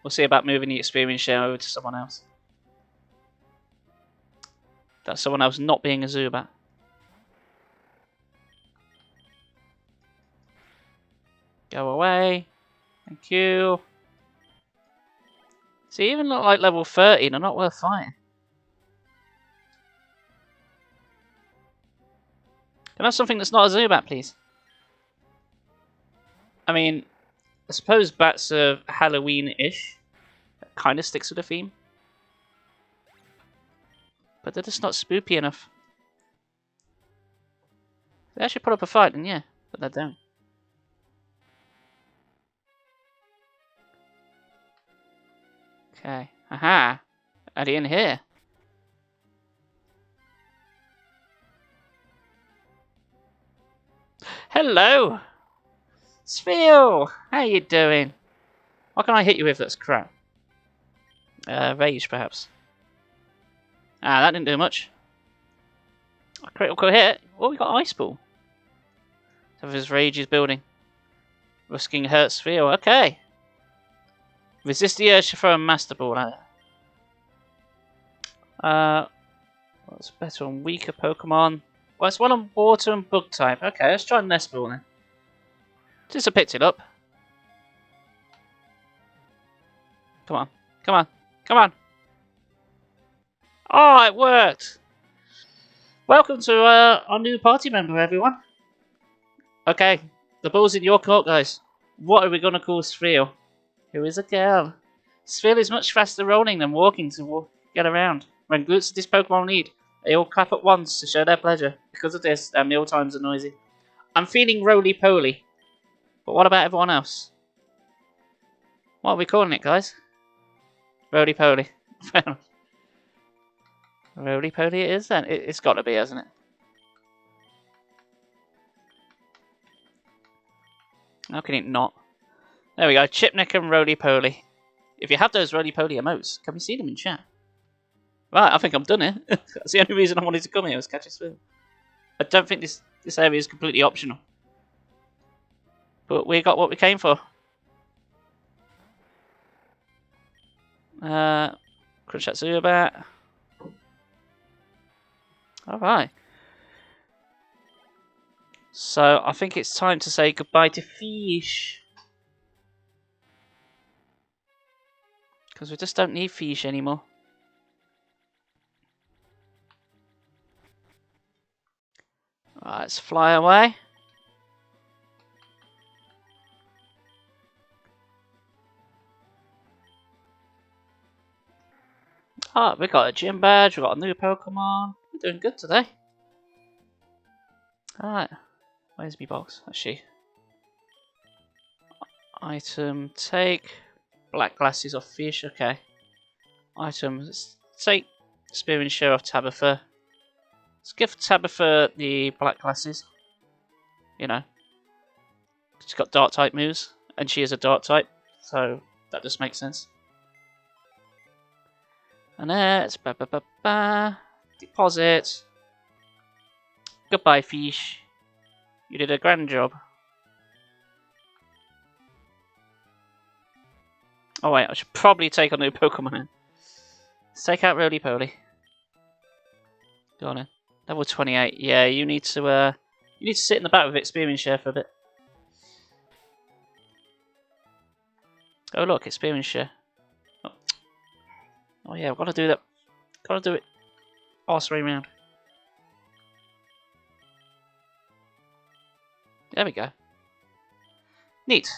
we'll see about moving the experience share over to someone else. That's someone else not being a Zubat. Go away. Thank you. See, even not like level 30, they're not worth fighting. Can I have something that's not a Zubat, please? I mean, I suppose bats are Halloween-ish. That kind of sticks with the theme. But they're just not spoopy enough. They actually put up a fight, and yeah, but they don't. Okay. Aha! Are they in here? Hello! Sphere! How you doing? What can I hit you with that's crap? Rage, perhaps. Ah, that didn't do much. A critical hit? Oh, we got Ice Ball. So his rage is building. Risking hurt Sphere. Okay. Resist the urge to throw a Master Ball at it. What's better on weaker Pokemon? Well, it's one on Water and Bug type. Okay, let's try Nest Ball then. Just I picked it up. Come on. Come on. Come on. Oh, it worked! Welcome to our new party member, everyone. Okay, the ball's in your court, guys. What are we going to call Sphere? Who is a girl? Sphere is much faster rolling than walking to get around. When groups of this Pokemon lead, they all clap at once to show their pleasure. Because of this, their meal times are noisy. I'm feeling roly-poly. But what about everyone else? What are we calling it, guys? Roly-poly. Roly-poly it is then. It's got to be, hasn't it? How can it not? There we go. Chipnick and Roly-poly. If you have those Roly-poly emotes, can we see them in chat? Right, I think I'm done here. That's the only reason I wanted to come here was catch a Sphere. I don't think this area is completely optional. But we got what we came for. Crunch that Zubat. Alright. So, I think it's time to say goodbye to Fish. Because we just don't need Fish anymore. Right, let's fly away. Oh, we got a gym badge, we got a new Pokemon. We're doing good today. Alright, where's my box? That's she. Item, take. Black glasses off Fish, okay. Item, let's take Spear and Share off Tabitha. Let's give Tabitha the black glasses. You know. She's got dark type moves, and she is a dark type, so that just makes sense. And let's deposit. Goodbye, fish. You did a grand job. Oh wait, I should probably take a new Pokemon in. Let's take out Roly-Poly. Go on in. Level 28. Yeah, you need to sit in the back with experience share for a bit. Oh look, experience share. Oh yeah, I've got to do that. Got to do it. Arse way round. There we go. Neat.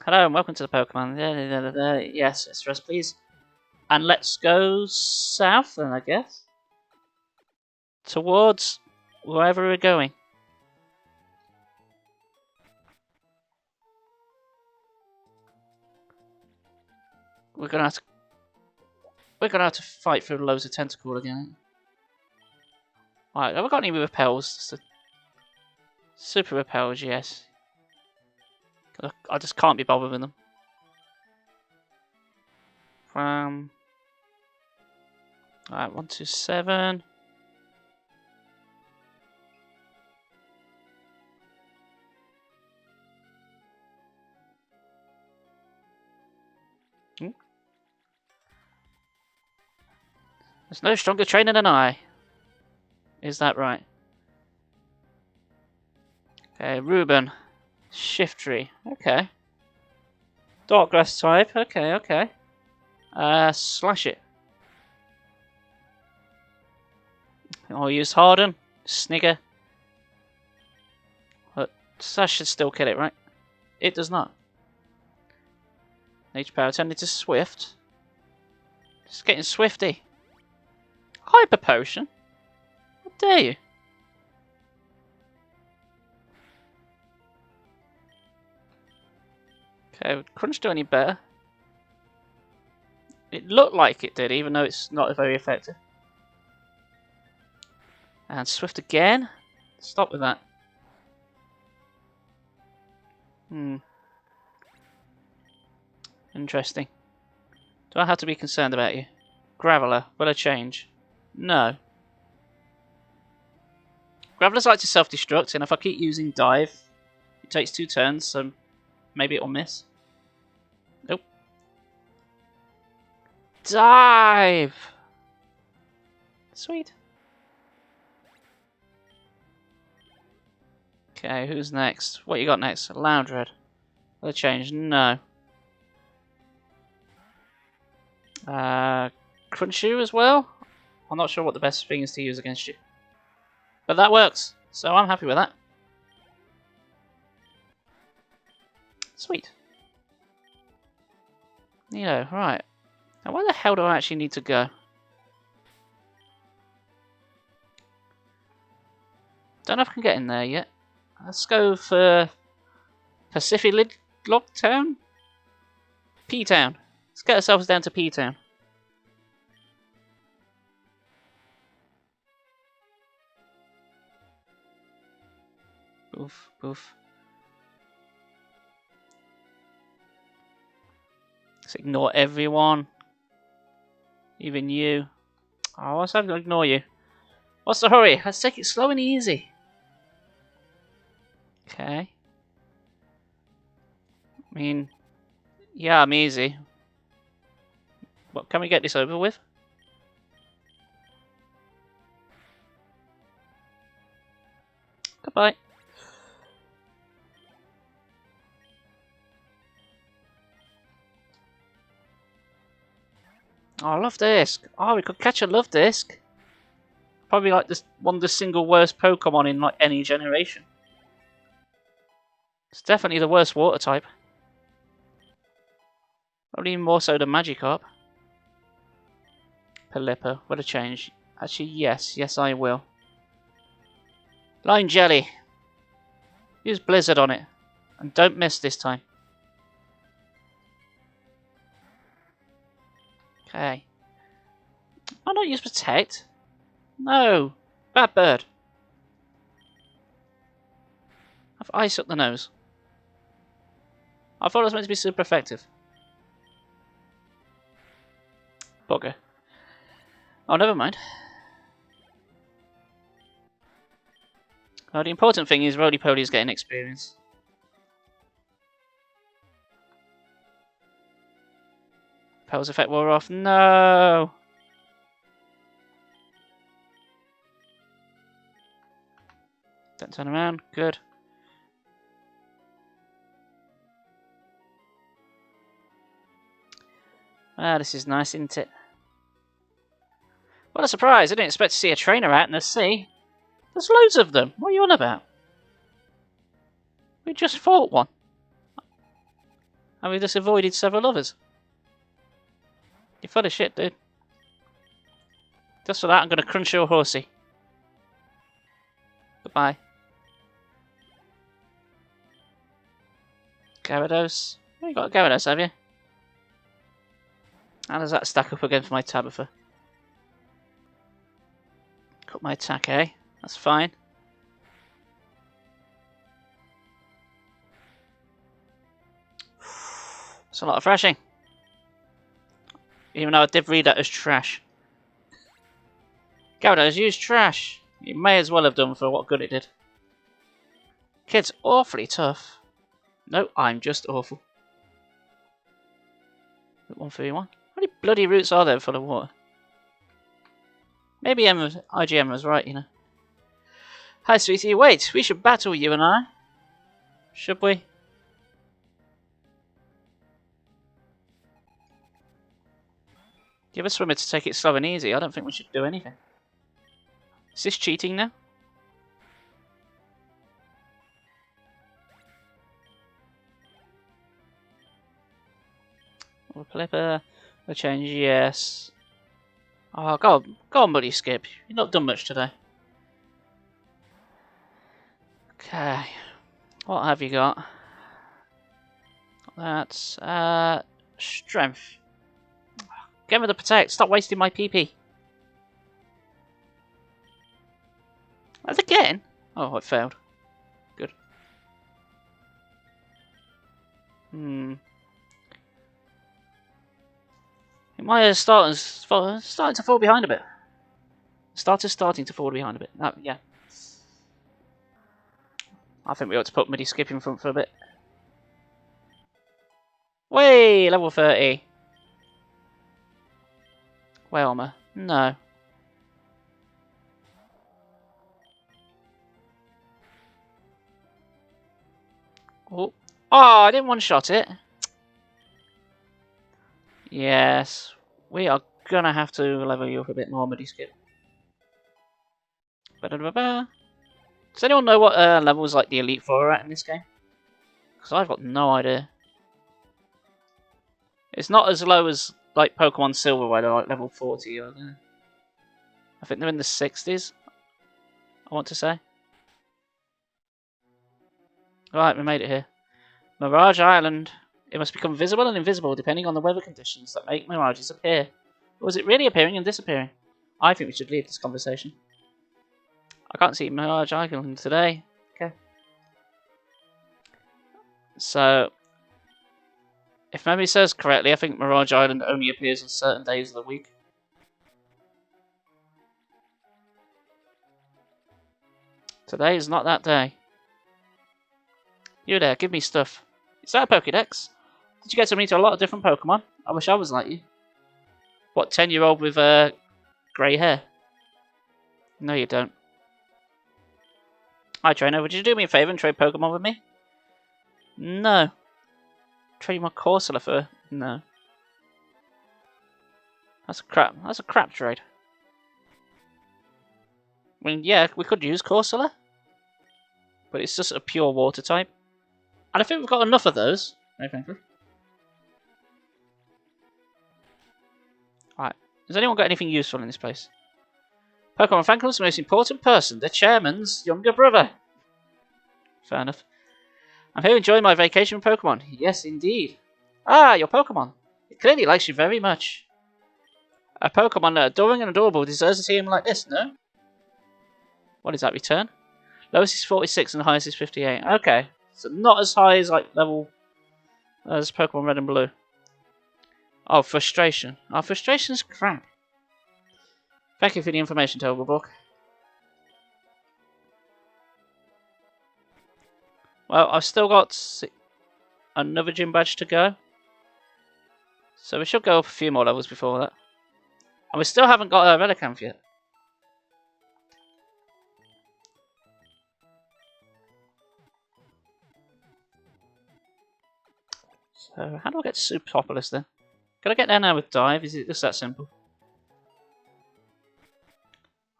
Hello and welcome to the Pokemon. Yes, it's rest please. And let's go south then, I guess. Towards wherever we're going. We're gonna have to fight through loads of tentacle again. Right, have we got any repels? Super repels, yes. I just can't be bothered with them. Alright, 127. There's no stronger trainer than I. Is that right? Okay, Ruben. Shiftry. Okay. Dark grass type. Okay. Slash it. I'll use Harden. Snigger. But Slash should still kill it, right? It does not. Nature power tended to Swift. Just getting swifty. Hyper potion? How dare you? Okay, would Crunch do any better? It looked like it did, even though it's not very effective. And Swift again? Stop with that. Interesting. Do I have to be concerned about you? Graveler, will I change? No. Gravelers like to self-destruct, and if I keep using Dive, it takes 2 turns, so maybe it'll miss. Nope. Dive! Sweet. Okay, who's next? What you got next? Loudred. Will I change? No. Crunchu as well? I'm not sure what the best thing is to use against you. But that works, so I'm happy with that. Sweet. Neo, right. Now where the hell do I actually need to go? Don't know if I can get in there yet. Let's go for Pacific Log Town? P-Town. Let's get ourselves down to P-Town. Boof, boof. Let's ignore everyone. Even you. Oh, what's having to ignore you? What's the hurry? Let's take it slow and easy. Okay. I mean, yeah, I'm easy. What, can we get this over with? Goodbye. Oh, I love disc. Oh, we could catch a love disc. Probably like this one of the single worst Pokemon in like any generation. It's definitely the worst water type. Probably even more so than Magikarp. Pelipper, what a change. Actually, yes, I will. Line Jelly. Use Blizzard on it. And don't miss this time. Okay. Why not use Protect? No. Bad bird. Have ice up the nose. I thought it was meant to be super effective. Bugger. Oh, never mind. Well, the important thing is Roly-Poly is getting experience. Pose effect wore off. No! Don't turn around. Good. Ah, this is nice, isn't it? What a surprise! I didn't expect to see a trainer out in the sea. There's loads of them. What are you on about? We just fought one. And we just avoided several others. You're full of shit, dude. Just for that, I'm going to crunch your horsey. Goodbye. Gyarados. Oh, you got a Gyarados, have you? How does that stack up against my Tabitha? Cut my attack, eh? That's fine. It's a lot of thrashing. Even though I did read that as trash. Gyarados, use trash. You may as well have done for what good it did. Kid's awfully tough. No, I'm just awful. 131. How many bloody roots are there full of water? Maybe IGM was right, you know. Hi, sweetie. Wait, we should battle, you and I. Should we? Give a swimmer to take it slow and easy. I don't think we should do anything. Is this cheating now? We'll Flipper. We'll change, yes. Oh, go on, buddy, Skip. You've not done much today. Okay. What have you got? That's, strength. Get rid of the protect. Stop wasting my PP. That's again? Oh, it failed. Good. My starter's starting to fall behind a bit. Starting to fall behind a bit. No, yeah. I think we ought to put Midi Skip in front for a bit. Way, level 30. Whelmer. No. Oh, I didn't one-shot it. Yes. We are gonna have to level you up a bit more, Midi Skip. Ba-da-da-ba. Does anyone know what levels like the Elite Four are at in this game? Because I've got no idea. It's not as low as like Pokemon Silver where they're like level 40 or I think they're in the 60s. I want to say. Right, we made it here. Mirage Island. It must become visible and invisible depending on the weather conditions that make mirages appear. Or is it really appearing and disappearing? I think we should leave this conversation. I can't see Mirage Island today. Okay. So, if memory serves correctly, I think Mirage Island only appears on certain days of the week. Today is not that day. You there, give me stuff. Is that a Pokédex? Did you get to meet a lot of different Pokemon? I wish I was like you. What, 10-year-old with grey hair? No, you don't. Hi, trainer. Would you do me a favour and trade Pokemon with me? No. Trade my Corsola for... No. That's a crap trade. I mean, yeah, we could use Corsola. But it's just a pure water type. And I think we've got enough of those. Very frankly. Alright. Has anyone got anything useful in this place? Pokemon Fan Club's most important person, the chairman's younger brother. Fair enough. I'm here enjoying my vacation with Pokemon. Yes, indeed. Ah, your Pokemon. It clearly likes you very much. A Pokemon that adoring and adorable deserves to see him like this, no? What is that, return? Lowest is 46 and the highest is 58. Okay. So not as high as like level as Pokemon Red and Blue. Oh, frustration. Oh, frustration's crap. Thank you for the information, Togelbook. Well, I've still got another gym badge to go. So we should go up a few more levels before that. And we still haven't got a Relicanth yet. So how do I get to Superpolis then? Can I get there now with dive? Is it just that simple?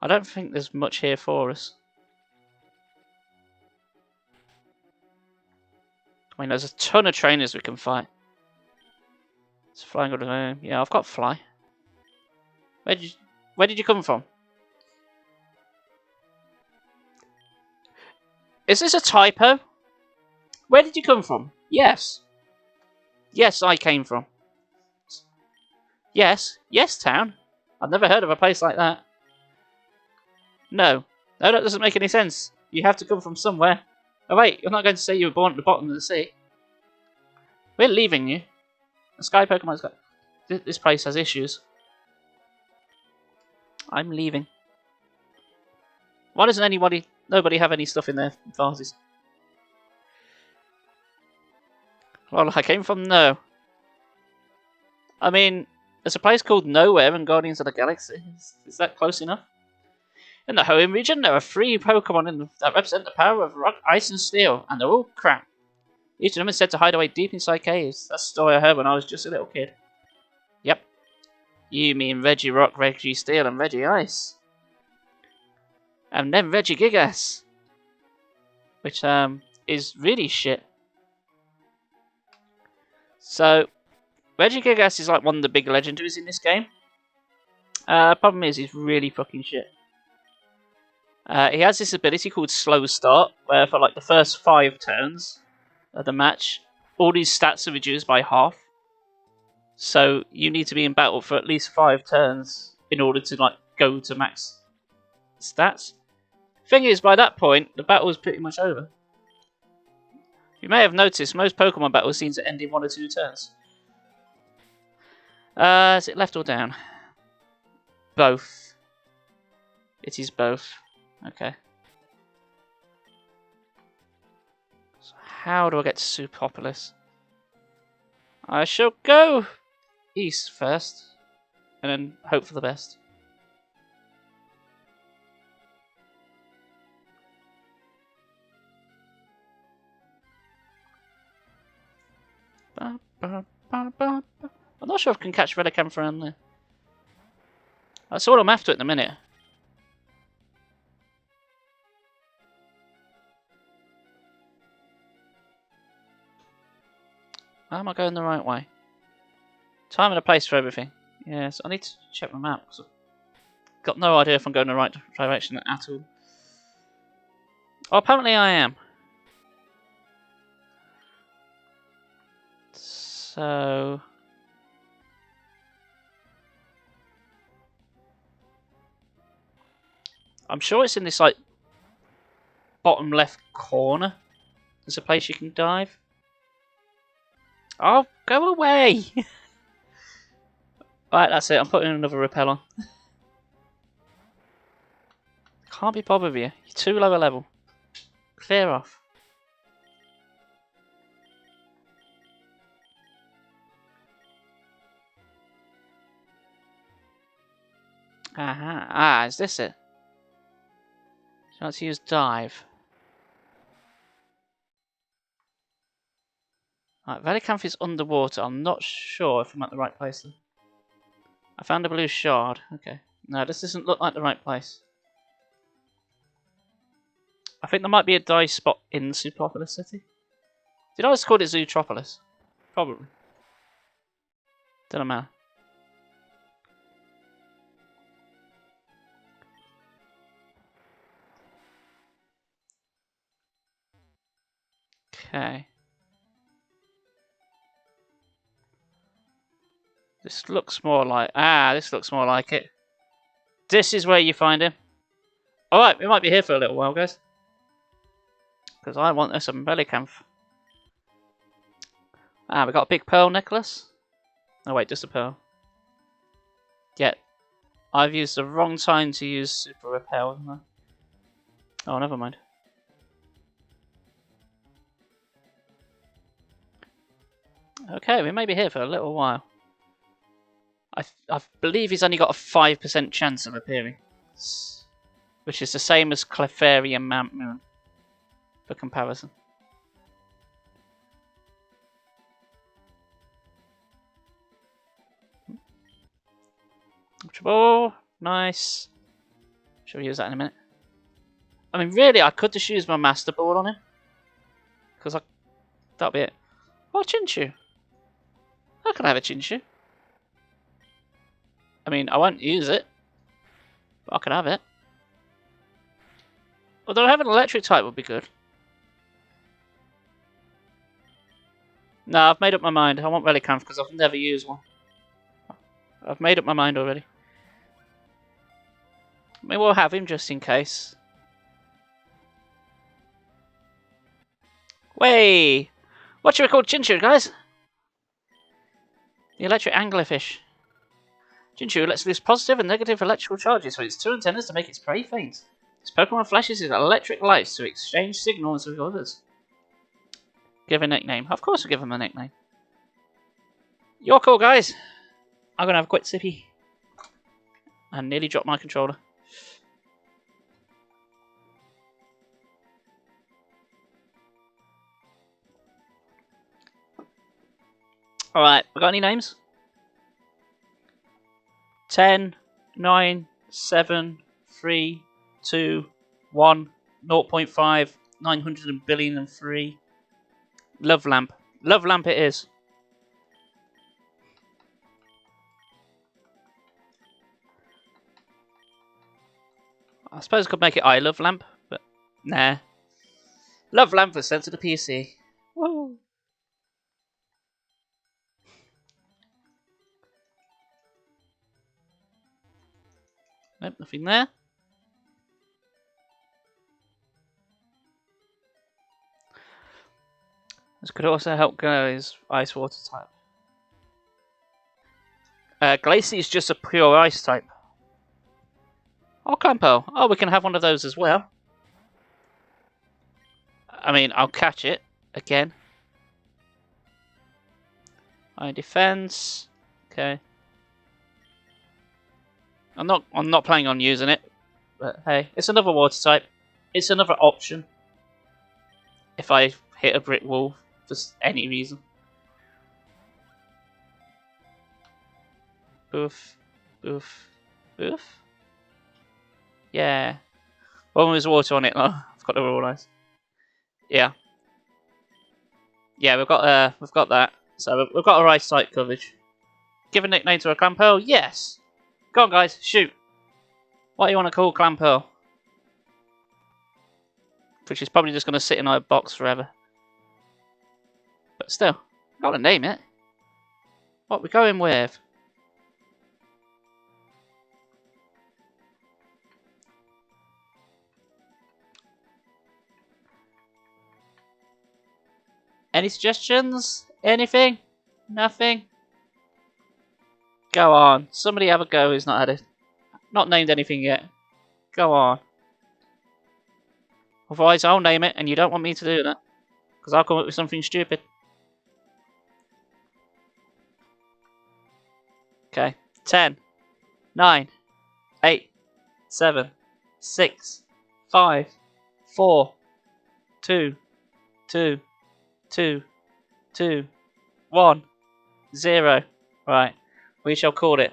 I don't think there's much here for us. I mean, there's a ton of trainers we can fight. It's flying good. Yeah, I've got fly. Where did you come from? Is this a typo? Where did you come from? Yes. Yes, I came from. Yes. Yes, town. I've never heard of a place like that. No. No, that doesn't make any sense. You have to come from somewhere. Oh wait, you're not going to say you were born at the bottom of the sea. We're leaving you. The Sky Pokemon's got... This place has issues. I'm leaving. Why doesn't nobody have any stuff in their vases? Well, I came from no. I mean, there's a place called Nowhere in Guardians of the Galaxy. Is that close enough? In the Hoenn region, there are 3 Pokemon that represent the power of rock, ice, and steel, and they're all crap. Each of them is said to hide away deep inside caves. That's the story I heard when I was just a little kid. Yep. You mean Regirock, Registeel, and Regice. And then Regigigas. Which, is really shit. So, Regigigas is like one of the big legendaries in this game. Problem is, he's really fucking shit. He has this ability called Slow Start, where for like the first 5 turns of the match, all these stats are reduced by half. So you need to be in battle for at least 5 turns in order to like go to max stats. Thing is, by that point, the battle is pretty much over. You may have noticed most Pokemon battles seem to end in 1 or 2 turns. Is it left or down? Both. It is both. Okay. So how do I get to Superpolis? I shall go east first, and then hope for the best. I'm not sure if I can catch Relicanth around there. That's all I'm after at the minute. Am I going the right way? Time and a place for everything. Yes, I need to check my map because I've got no idea if I'm going the right direction at all. Oh, apparently I am. So... I'm sure it's in this, like, bottom left corner. There's a place you can dive. Oh, go away! Right, that's it. I'm putting another repel on. Can't be bothered with you. You're too low a level. Clear off. Aha. Ah, is this it? Do you want to use dive? Right, Relicanth is underwater. I'm not sure if I'm at the right place then. I found a blue shard. Okay. No, this doesn't look like the right place. I think there might be a dive spot in Superpolis City. Did I just call it Zootropolis? Probably. Doesn't matter. Okay. This looks more like... Ah, this looks more like it. This is where you find him. Alright, we might be here for a little while, guys. Because I want this Relicanth. Ah, we got a big pearl necklace. Oh wait, just a pearl. Yeah. I've used the wrong time to use Super Repel, haven't I? Oh, never mind. Okay, we may be here for a little while. I believe he's only got a 5% chance of appearing, which is the same as Clefairy and Mount Moon, for comparison. Ball, nice. Shall we use that in a minute? I mean, really, I could just use my Master Ball on him, because that'll be it. Oh, Chinchu. I can have a Chinchu. I mean, I won't use it, but I can have it. Although having an electric type would be good. No, I've made up my mind. I want Relicanth because I've never used one. I've made up my mind already. I mean, we'll have him just in case. Way! What should we call Chinchu, guys? The electric anglerfish. Chinchu lets loose positive and negative electrical charges with its two antennas to make its prey faint. Its Pokemon flashes its electric lights to exchange signals with others. Give a nickname. Of course we'll give him a nickname. You're cool, guys. I'm going to have a quick sippy. I nearly dropped my controller. Alright, we got any names? 10, 9, 7, 3, 2, 1, 0.5, 900 billion and 3. Love Lamp. Love Lamp it is. I suppose I could make it I Love Lamp, but nah. Love Lamp was sent to the PC. Woo! Nope, nothing there. This could also help Glace's Ice Water type. Glacie is just a pure Ice type. Oh, Clampo. Oh, we can have one of those as well. I mean, I'll catch it again. High defense. Okay. I'm not planning on using it, but hey, it's another water type. It's another option. If I hit a brick wall for any reason. Boof, boof, boof. Yeah. Well, there's water on it. Oh, I've got the raw ice. Yeah. Yeah, we've got that. So we've got our ice type coverage. Give a nickname to a Clamperl? Yes. Go on, guys, shoot. What do you want to call Clamperl? Which is probably just going to sit in our box forever. But still, got to name it. What we going with? Any suggestions? Anything? Nothing? Go on. Somebody have a go who's not had it. Not named anything yet. Go on. Otherwise, I'll name it, and you don't want me to do that. Because I'll come up with something stupid. Okay. 10, 9, 8, 7, 6, 5, 4, 2, 2, 2, 2, 1, 0. Right. We shall call it.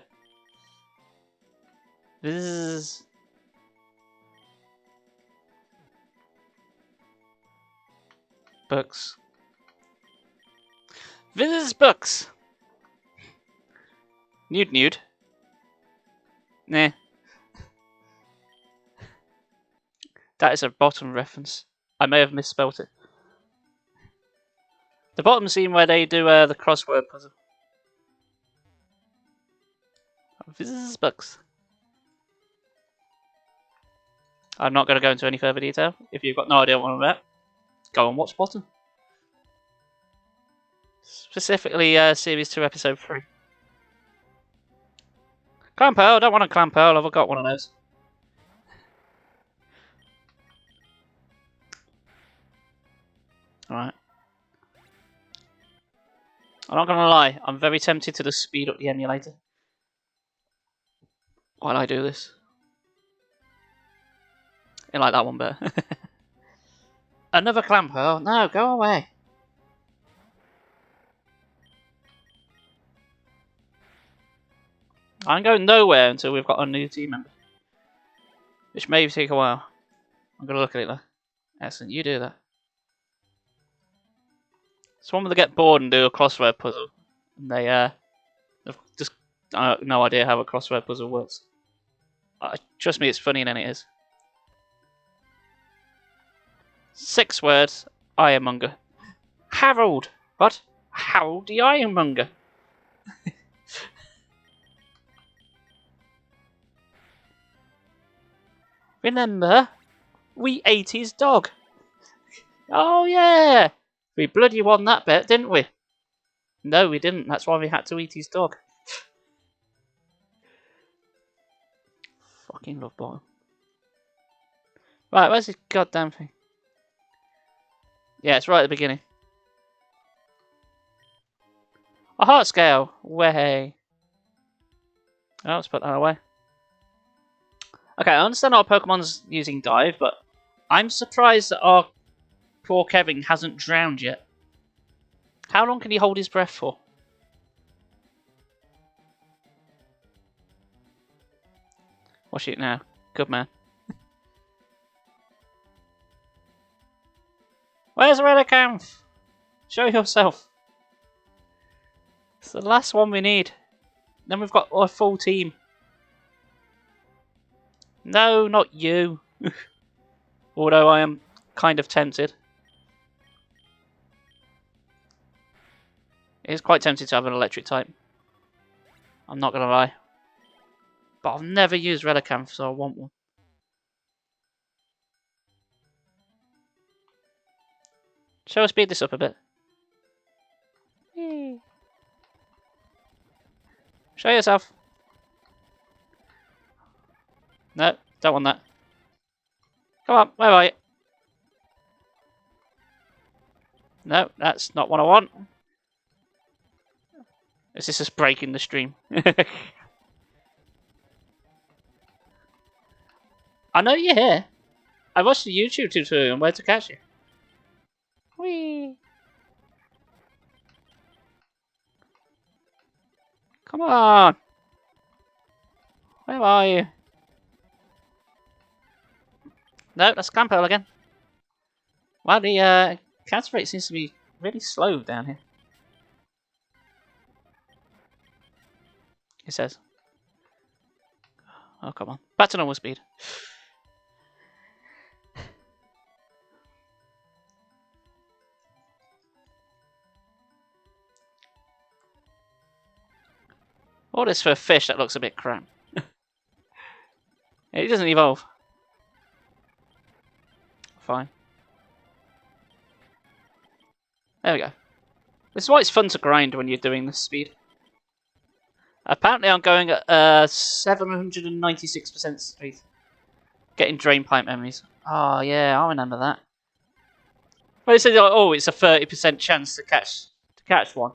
This books. This books. Nude. Nah. That is a bottom reference. I may have misspelt it. The bottom scene where they do the crossword puzzle. This books. I'm not going to go into any further detail. If you've got no idea what I'm about, go and watch bottom. Specifically, Series 2, Episode 3. Clamperl, I don't want a Clamperl, I've got one of those. Alright. I'm not gonna lie, I'm very tempted to just speed up the emulator while I do this. I like that one better. Another clamper? Oh, no, go away. I'm going nowhere until we've got a new team member. Which may take a while. I'm going to look at it though. Excellent, you do that. It's one where they get bored and do a crossword puzzle. And they have just no idea how a crossword puzzle works. Trust me, it's funnier than it is. 6 words, Ironmonger. Harold! What? Harold the Ironmonger. Remember? We ate his dog. Oh yeah! We bloody won that bet, didn't we? No, we didn't. That's why we had to eat his dog. Fucking love bottom. Right, where's this goddamn thing? Yeah, it's right at the beginning. A heart scale. Way. Oh, let's put that away. Okay, I understand our Pokemon's using dive, but I'm surprised that our poor Kevin hasn't drowned yet. How long can he hold his breath for? Watch it now. Good man. Where's Relicanth? Show yourself. It's the last one we need. Then we've got our full team. No, not you. Although I am kind of tempted. It is quite tempted to have an electric type. I'm not going to lie. But I've never used Relicanth, so I want one. Shall I speed this up a bit? Yay. Show yourself. No, don't want that. Come on, where are you? No, that's not what I want. Is this just breaking the stream? I know you're here. I watched the YouTube tutorial on where to catch you. Whee! Come on! Where are you? No, that's Clamperl again. Well, the cancer rate seems to be really slow down here. It says. Oh, come on. Back to normal speed. All this for a fish that looks a bit crap. It doesn't evolve. Fine. There we go. This is why it's fun to grind when you're doing this speed. Apparently I'm going at 796% speed. Getting drain pipe memories. Oh yeah, I remember that. Well, they said like, oh, it's a 30% chance to catch one,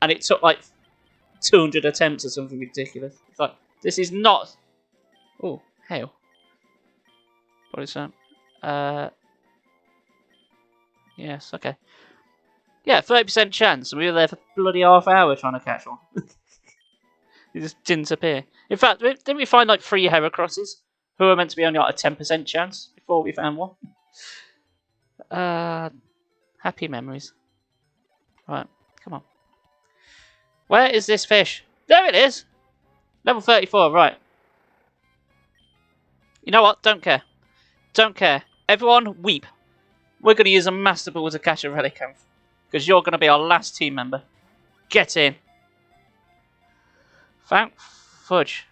and it took like 200 attempts or something ridiculous. It's like this is not. Oh, hail. What is that? Yes, okay. Yeah, 30% chance, and we were there for bloody half hour trying to catch one. They just didn't appear. In fact, didn't we find like 3 Heracrosses who were meant to be only like a 10% chance before we found one? Happy memories. Right, come on. Where is this fish? There it is! Level 34, right. You know what? Don't care. Don't care. Everyone, weep. We're going to use a Master Ball to catch a Relicanth. Because you're going to be our last team member. Get in. Thank fudge.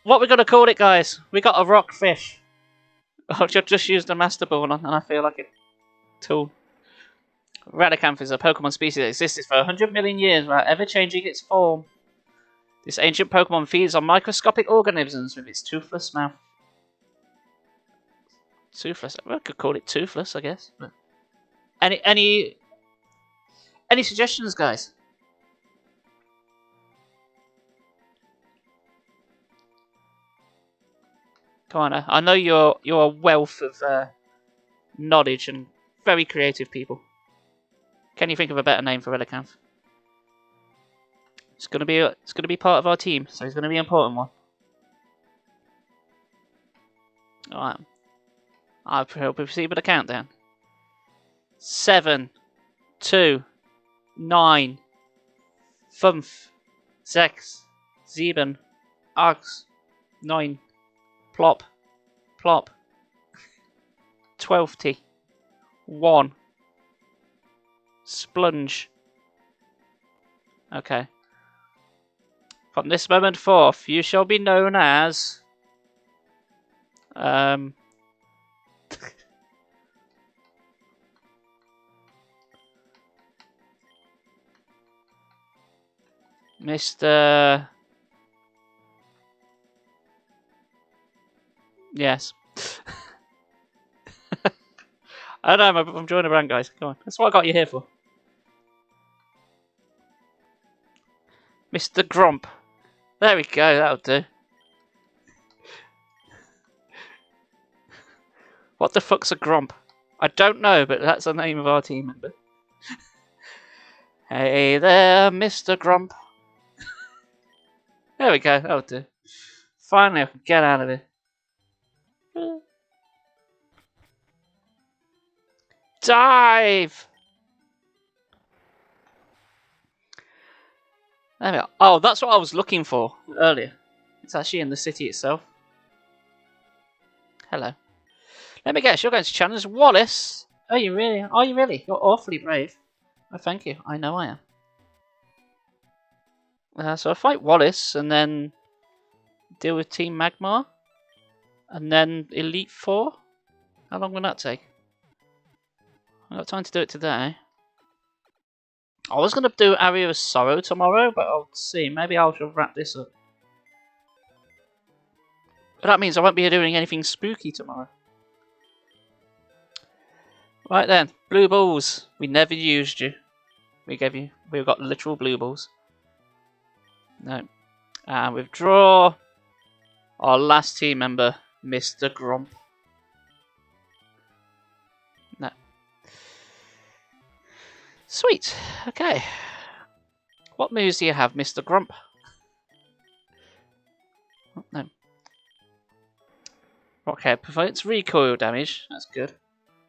What we're going to call it, guys? We got a rock fish. I've just used a Master Ball on, and I feel like a tool. Relicanth is a Pokemon species that existed for 100 million years without ever changing its form. This ancient Pokemon feeds on microscopic organisms with its toothless mouth. Toothless? I could call it toothless, I guess. But any Any suggestions, guys? Come on, I know you're a wealth of knowledge and very creative people. Can you think of a better name for Relicanth? It's gonna be part of our team, so it's gonna be an important one. Alright. I'll proceed with the countdown. 7, 2, 9, 5, 6, 7, 8, 9, plop, plop, 12, 1, splunge. Okay. From this moment forth, you shall be known as... Mr... Yes. I don't know, I'm drawing around, guys. Come on, that's what I got you here for. Mr. Grump. There we go, that'll do. What the fuck's a Grump? I don't know, but that's the name of our team member. Hey there, Mr. Grump. There we go, that'll do. Finally, I can get out of here. Dive! There we are. Oh, that's what I was looking for earlier. It's actually in the city itself. Hello. Let me guess, you're going to challenge Wallace? Are you really? Are you really? You're awfully brave. Oh, thank you. I know I am. So I fight Wallace and then deal with Team Magmar. And then Elite Four. How long will that take? I've got time to do it today. I was going to do Area of Sorrow tomorrow, but I'll see. Maybe I'll wrap this up. But that means I won't be doing anything spooky tomorrow. Right then, blue balls. We never used you. We got literal blue balls. No. And withdraw our last team member, Mr. Grump. No. Sweet. Okay. What moves do you have, Mr. Grump? Oh, no. Okay, prevents recoil damage. That's good.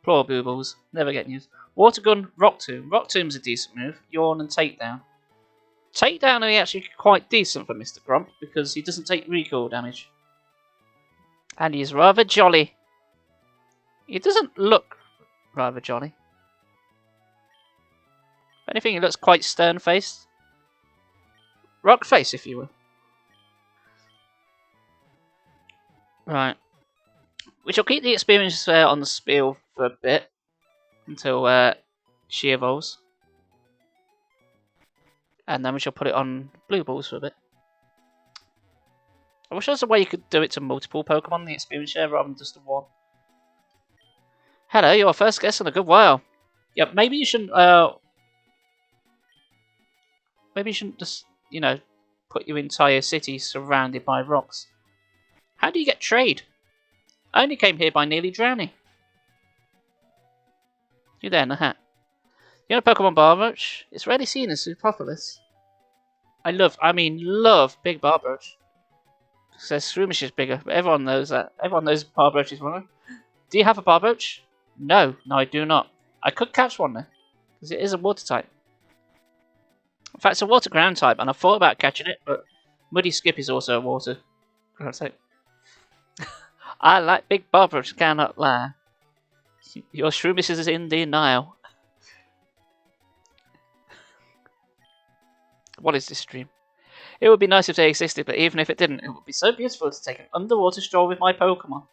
Claw Boobles. Never get used. Water Gun, Rock Tomb. Rock Tomb's a decent move. Yawn and Takedown. Takedown are actually quite decent for Mr. Grump because he doesn't take recoil damage. And he's rather jolly. He doesn't look rather jolly. If anything, he looks quite stern-faced. Rock face, if you will. Right. We shall keep the experience on the spiel for a bit. Until she evolves. And then we shall put it on blue balls for a bit. I wish there was a way you could do it to multiple Pokemon, the experience share, rather than just the one. Hello, you're our first guest in a good while. Yeah, maybe you shouldn't just, you know, put your entire city surrounded by rocks. How do you get trade? I only came here by nearly drowning. You there in the hat? You know Pokemon Barboach? It's rarely seen in Superpolis. I love Big Barboach. Says Shroomish is bigger, but everyone knows that. Everyone knows Barboach is one. Do you have a Barboach? No, I do not. I could catch one though, because it is a water type. In fact, it's a water ground type, and I thought about catching it, but Muddy Skip is also a water ground type. I like Big Barboach, cannot lie. Your Shroomish is in denial. What is this stream? It would be nice if they existed, but even if it didn't, it would be so beautiful to take an underwater stroll with my Pokemon.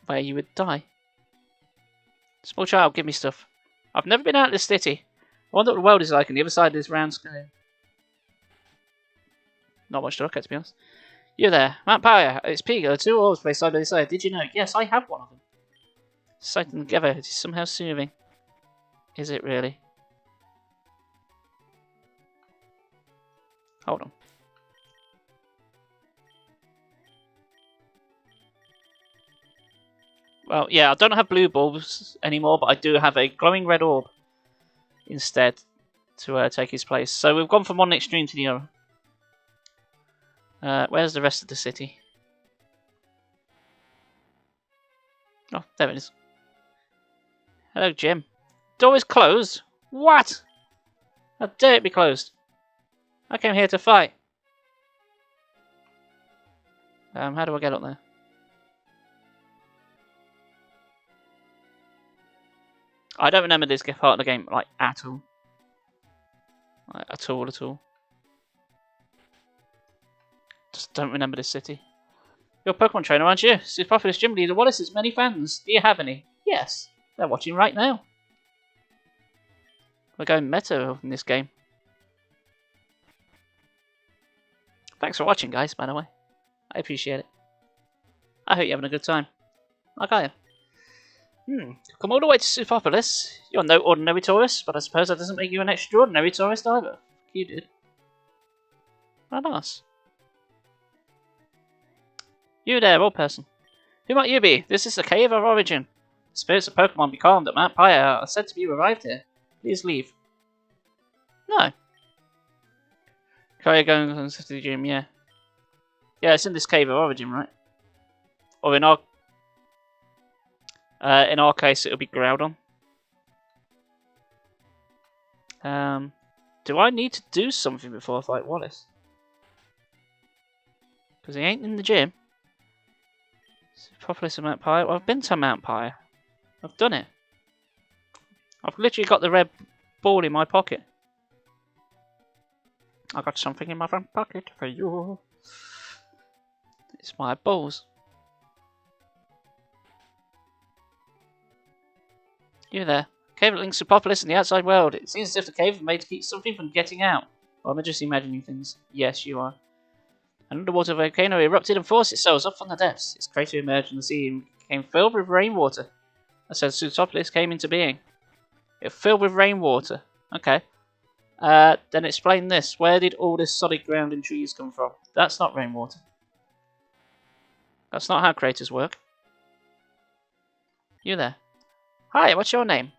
Where you would die. Small child, give me stuff. I've never been out of this city. I wonder what the world is like on the other side of this round scale. Not much to look at, to be honest. You there. Mount Power. It's Pigo. Two orbs placed side by side. Did you know? Yes, I have one of them. Sight them together. It is somehow soothing. Is it really? Hold on. Well, yeah, I don't have blue bulbs anymore, but I do have a glowing red orb instead to take his place. So we've gone from one extreme to the other. Where's the rest of the city? Oh, there it is. Hello, Jim. Door is closed? What? How dare it be closed? I came here to fight. How do I get up there? I don't remember this part of the game, like, at all. Like, at all. Just don't remember this city. You're a Pokemon trainer, aren't you? Superfluous Gym Leader Wallace has many fans. Do you have any? Yes. They're watching right now. We're going meta in this game. Thanks for watching, guys, by the way. I appreciate it. I hope you're having a good time. Like I am. Come all the way to Superpolis. You're no ordinary tourist, but I suppose that doesn't make you an extraordinary tourist either. You did. Oh, nice. You there, old person. Who might you be? This is the Cave of Origin. The spirits of Pokemon becalmed at Mount Pyre are said to be arrived here. Please leave. No. Carry going to the gym, yeah. Yeah, it's in this Cave of Origin, right? Or in our case, it'll be Groudon. Do I need to do something before I fight Wallace? Because he ain't in the gym. Propolis of Mount Pyre. Well, I've been to Mount Pyre. I've done it. I've literally got the red ball in my pocket. I got something in my front pocket for you. It's my balls. You there. Cave links to Propolis and the outside world. It seems as if the cave is made to keep something from getting out. Or am I just imagining things? Yes, you are. An underwater volcano erupted and forced itself up from the depths. Its crater emerged from the sea and became filled with rainwater. That's how Sootopolis came into being. It filled with rainwater. Okay. Then explain this. Where did all this solid ground and trees come from? That's not rainwater. That's not how craters work. You there. Hi, what's your name?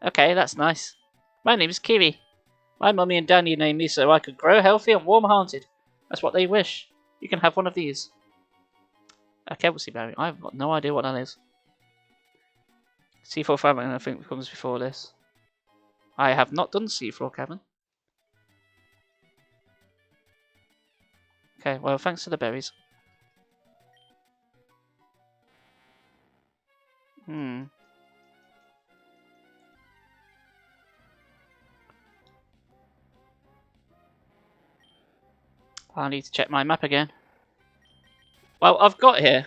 Okay, that's nice. My name is Kiwi. My mummy and daddy named me so I could grow healthy and warm-hearted. That's what they wish. You can have one of these. Okay, we'll see, Barry. I've got no idea what that is. C4 Cavern, I think, comes before this. I have not done C4 Cavern. Okay, well, thanks for the berries. I need to check my map again. Well, I've got here,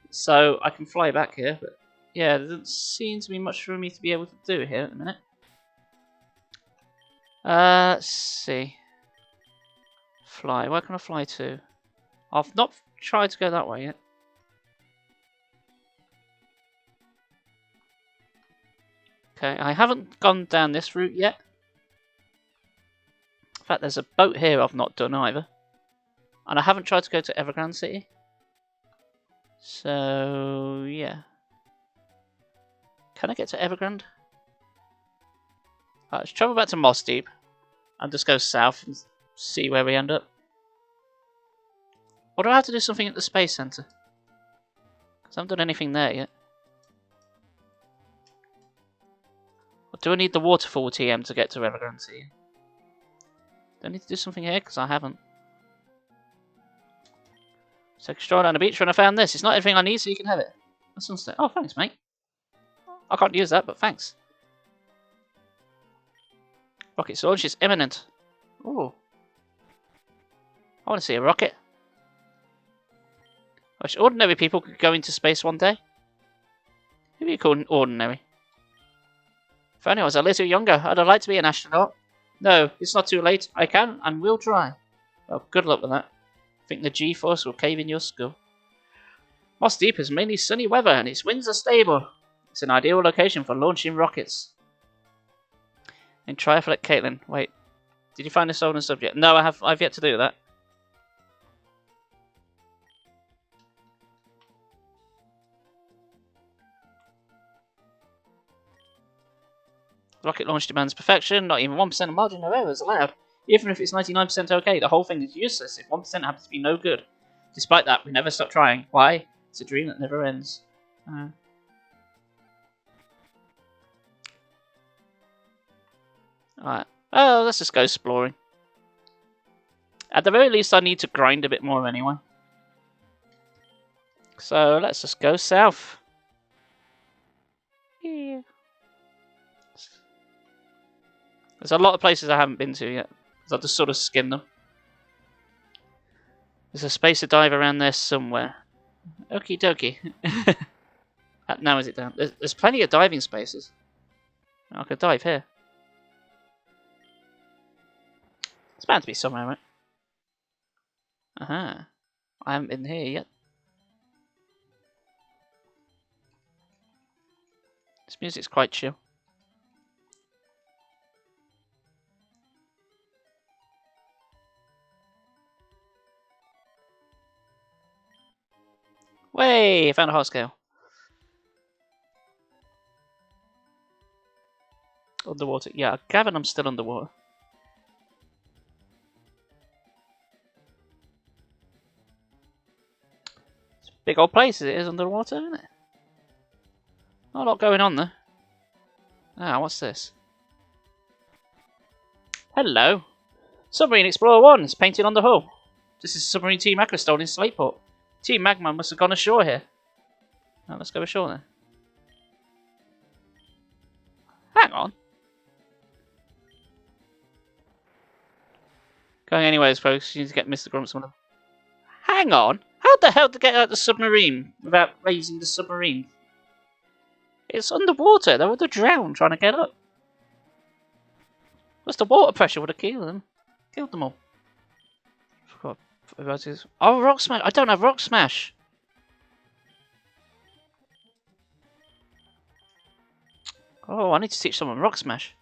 so I can fly back here, but yeah, there doesn't seem to be much for me to be able to do here at the minute. Let's see. Fly. Where can I fly to? I've not tried to go that way yet. Okay, I haven't gone down this route yet. In fact, there's a boat here I've not done either. And I haven't tried to go to Evergrande City. So, yeah. Can I get to Evergrande? Alright, let's travel back to Moss Deep. And just go south and see where we end up. Or do I have to do something at the Space Center? Because I haven't done anything there yet. Or do I need the Waterfall TM to get to Evergrande City? Do I need to do something here? Because I haven't. Take a stroll down the beach when I found this. It's not everything I need, so you can have it. That's sunset. Oh, thanks, mate. I can't use that, but thanks. Rocket launch is imminent. Ooh. I want to see a rocket. I wish ordinary people could go into space one day. Who do you call ordinary? If only I was a little younger, I'd have liked to be an astronaut. No, it's not too late. I can and will try. Well, good luck with that. I think the G-force will cave in your skull. Moss Deep has mainly sunny weather and its winds are stable. It's an ideal location for launching rockets. And triathlete Caitlin. Wait. Did you find a stolen subject? No, I've yet to do that. Rocket launch demands perfection. Not even 1% of margin of error is allowed. Even if it's 99% okay, the whole thing is useless if 1% happens to be no good. Despite that, we never stop trying. Why? It's a dream that never ends. Alright. Oh, let's just go exploring. At the very least, I need to grind a bit more anyway. So, let's just go south. Yeah. There's a lot of places I haven't been to yet. Because I've just sort of skimmed them. There's a space to dive around there somewhere. Okie dokie. Now is it down? There's plenty of diving spaces. I could dive here. It's bound to be somewhere, right? Aha. I haven't been here yet. This music's quite chill. Way! Found a hot scale. Underwater. Yeah, Gavin, I'm still underwater. It's a big old place, it is underwater, isn't it? Not a lot going on there. Ah, what's this? Hello. Submarine Explorer 1 is painted on the hull. This is Submarine Team Aquastone in Slateport. Team Magma must have gone ashore here. Now let's go ashore then. Hang on. Going anyways, folks. You need to get Mr. Grumps one of them. Hang on. How the hell to get out the submarine without raising the submarine? It's underwater. They would have drowned trying to get up. Plus the water pressure would have killed them. Killed them all. Forgot about this. Oh, Rock Smash. I don't have Rock Smash. Oh, I need to teach someone Rock Smash.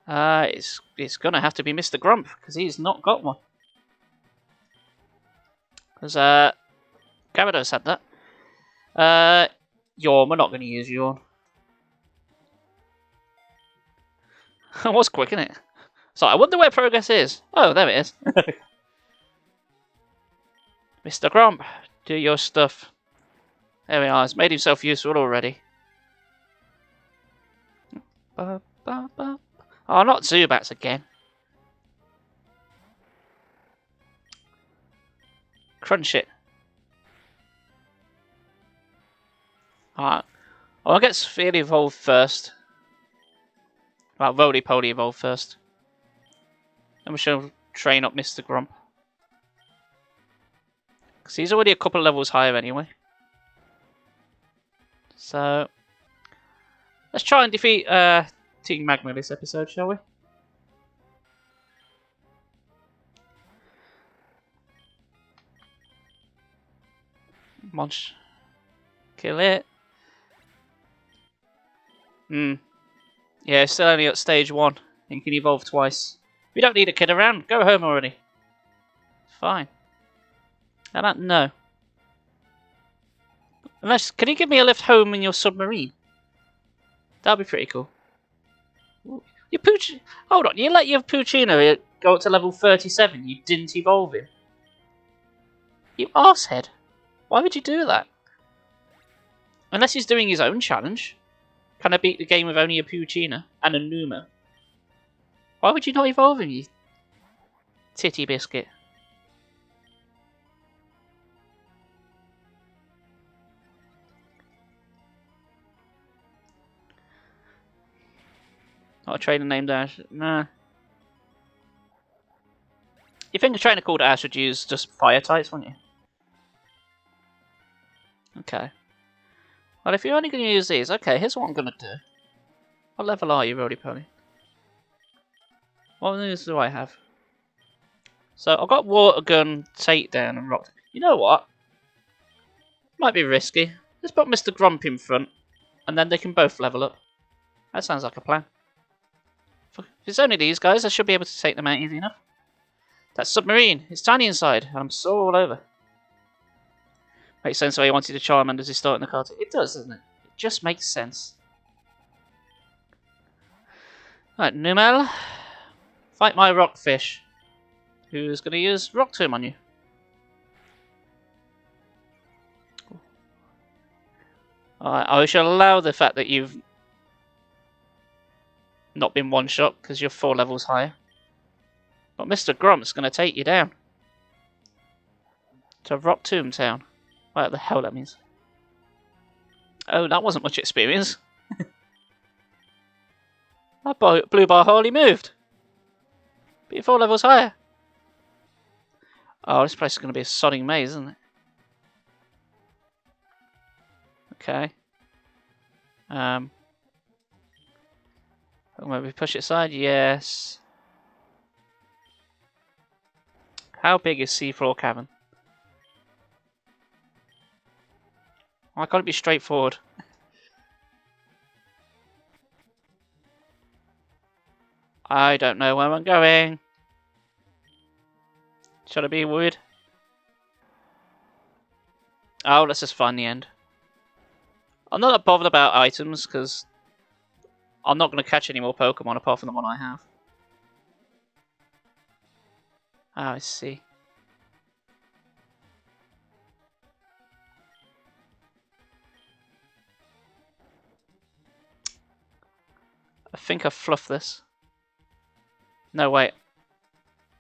It's gonna have to be Mr. Grump because he's not got one. Because Gyarados had that. Yawn. We're not going to use Yawn. That was quick, isn't it? So I wonder where progress is. Oh, there it is. Mr. Grump, do your stuff. There we are. He's made himself useful already. Oh, not Zubats again. Crunch it. Alright. I'll get Sphere evolved first. Well, Roly Poly evolved first. Then we shall train up Mr. Grump. Because he's already a couple of levels higher anyway. So, let's try and defeat Team Magma this episode, shall we? Monch. Kill it. Yeah, it's still only at stage 1. And can evolve twice. We don't need a kid around. Go home already. Fine. How about no? Unless, can you give me a lift home in your submarine? That'd be pretty cool. Your hold on, you let your Puccino go up to level 37. You didn't evolve him. You arsehead. Why would you do that? Unless he's doing his own challenge. Can I beat the game with only a Puccino and a Numa? Why would you not evolve him, you titty biscuit? Not a trainer named Ash. Nah. You think a trainer called Ash would use just fire types, wouldn't you? Okay. Well, if you're only going to use these, okay, here's what I'm going to do. What level are you, Roly Poly? What moves do I have? So, I've got Water Gun, Takedown, and Rock. You know what? Might be risky. Let's put Mr. Grump in front, and then they can both level up. That sounds like a plan. If it's only these guys, I should be able to take them out easy enough. That submarine! It's tiny inside, and I'm so all over. Makes sense why he wanted to Charmander as he started in the card. It does, doesn't it? It just makes sense. Right, Numel. Fight my rockfish. Who's going to use Rock Tomb on you? Alright, I shall allow the fact that you've not been one-shot because you're 4 levels higher. But Mr. Grump's going to take you down. To Rock Tomb Town. What the hell that means. Oh, that wasn't much experience. That blue bar hardly moved. But you're 4 levels higher. Oh, this place is going to be a sodding maze, isn't it? Okay. Maybe push it aside? Yes. How big is Seafloor Cavern? Why can't it be straightforward? I don't know where I'm going. Should I be worried? Oh, let's just find the end. I'm not that bothered about items because I'm not going to catch any more Pokemon apart from the one I have. Oh, I see. I think I fluffed this. No, wait.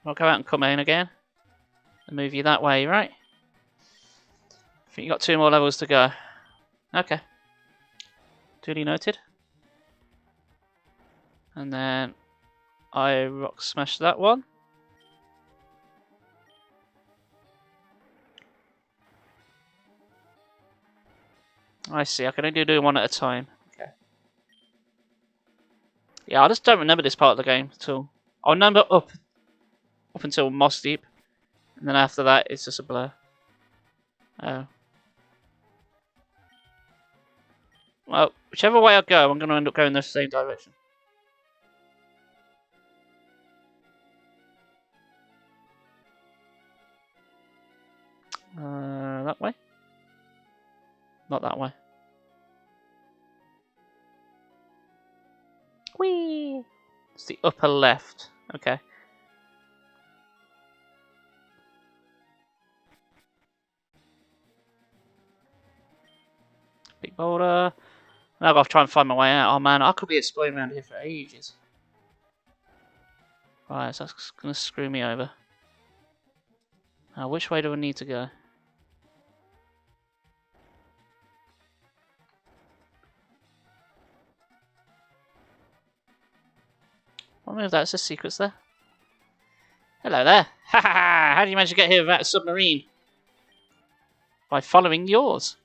I'll go out and come in again. And move you that way, right? I think you got 2 more levels to go. Okay. Duly noted. And then I rock smash that one. I see, I can only do one at a time. Okay. Yeah, I just don't remember this part of the game at all. I remember up until Moss Deep. And then after that, it's just a blur. Oh. Well, whichever way I go, I'm going to end up going the same direction. That way? Not that way. Whee! It's the upper left. Okay. Big boulder. Now I've got to try and find my way out. Oh man, I could be exploring around here for ages. Right, so that's going to screw me over. Now, which way do I need to go? What move that's the secrets there? Hello there. Ha ha ha! How did you manage to get here without a submarine? By following yours.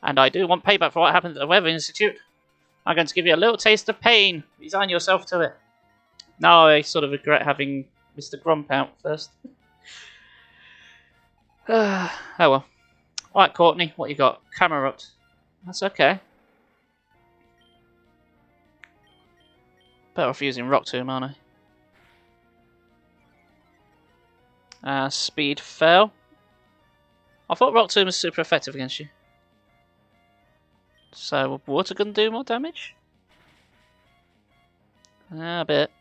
And I do want payback for what happened at the Weather Institute. I'm going to give you a little taste of pain. Resign yourself to it. Now I sort of regret having Mr. Grump out first. Oh well. Alright, Courtney, what you got? Camerot. That's okay. Better off using Rock Tomb, aren't I? Speed fail. I thought Rock Tomb was super effective against you. So, will Water Gun do more damage? A bit.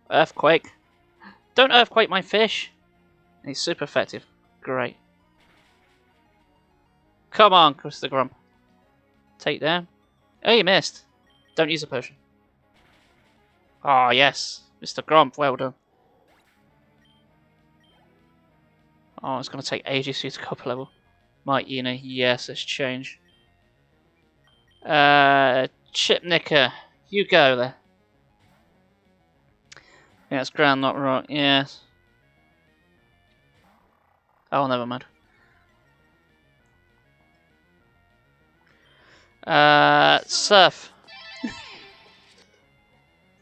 Earthquake. Don't Earthquake my fish! He's super effective. Great. Come on, Mr. Grump. Take down. Oh, you missed. Don't use a potion. Oh, yes. Mr. Grump, well done. Oh, it's going to take ages for you to go up a level. Might Yuna, yes, let's change. Chipnicker, you go there. Yeah, it's ground, not rock, yes. Oh, never mind. Surf.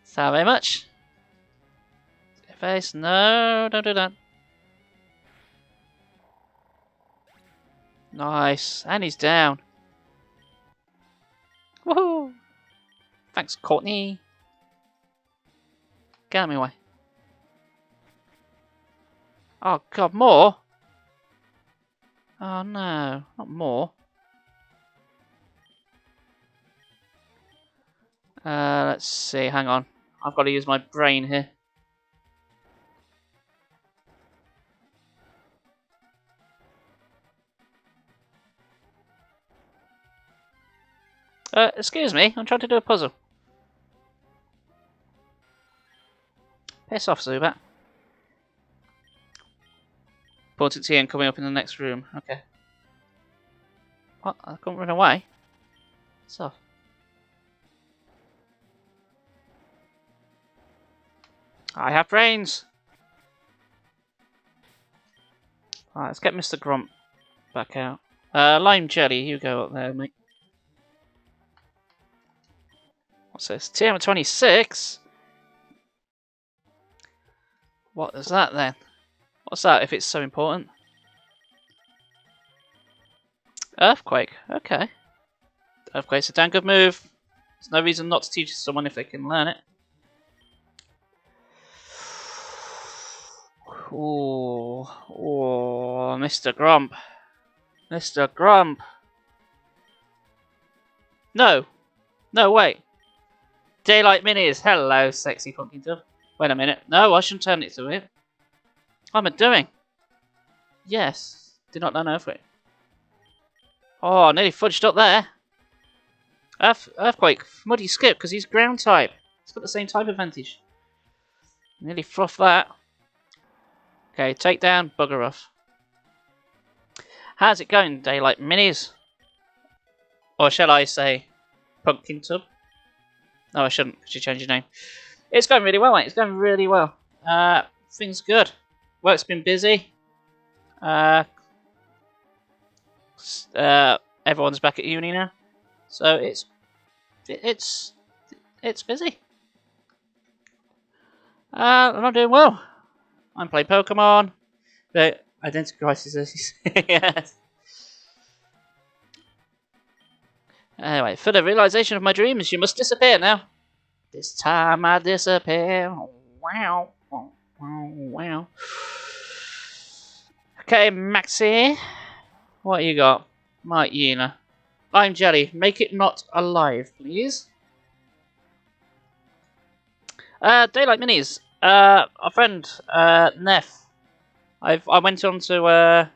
Thank you very much. Face, no, don't do that. Nice, and he's down. Woohoo! Thanks, Courtney. Get out of my way. Oh god, more? Oh no, not more. Let's see, hang on. I've got to use my brain here. Excuse me, I'm trying to do a puzzle. Piss off, Zubat. Important T and coming up in the next room. Okay. What? I can't run away? Piss off. I have brains! Alright, let's get Mr. Grump back out. Lime Jelly, you go up there, mate. What's this? TM26? What is that then? What's that if it's so important? Earthquake, okay. Earthquake's a damn good move. There's no reason not to teach someone if they can learn it. Ooh, Mr. Grump. Mr. Grump. No. No, wait. Daylight Minis. Hello, sexy pumpkin tub. Wait a minute. No, I shouldn't turn it to it. What am I doing? Yes. Did not learn Earthquake. Oh, nearly fudged up there. Earthquake. Muddy skip, because he's ground type. He's got the same type advantage. Nearly fluffed that. Okay, take down, bugger off. How's it going, Daylight Minis? Or shall I say, Pumpkin Tub? No, I shouldn't, because you changed your name. It's going really well, mate. It's going really well. Things good. Work's been busy. Everyone's back at uni now, so it's busy. I'm not doing well. I'm playing Pokemon. The Identity Crisis, as you say. Yes. Anyway, for the realization of my dreams, you must disappear now. This time I disappear. Wow. Wow. Okay, Maxie. What you got? My Yena. Lime Jelly. Make it not alive, please. Daylight Minis. A friend, Neff. I went on to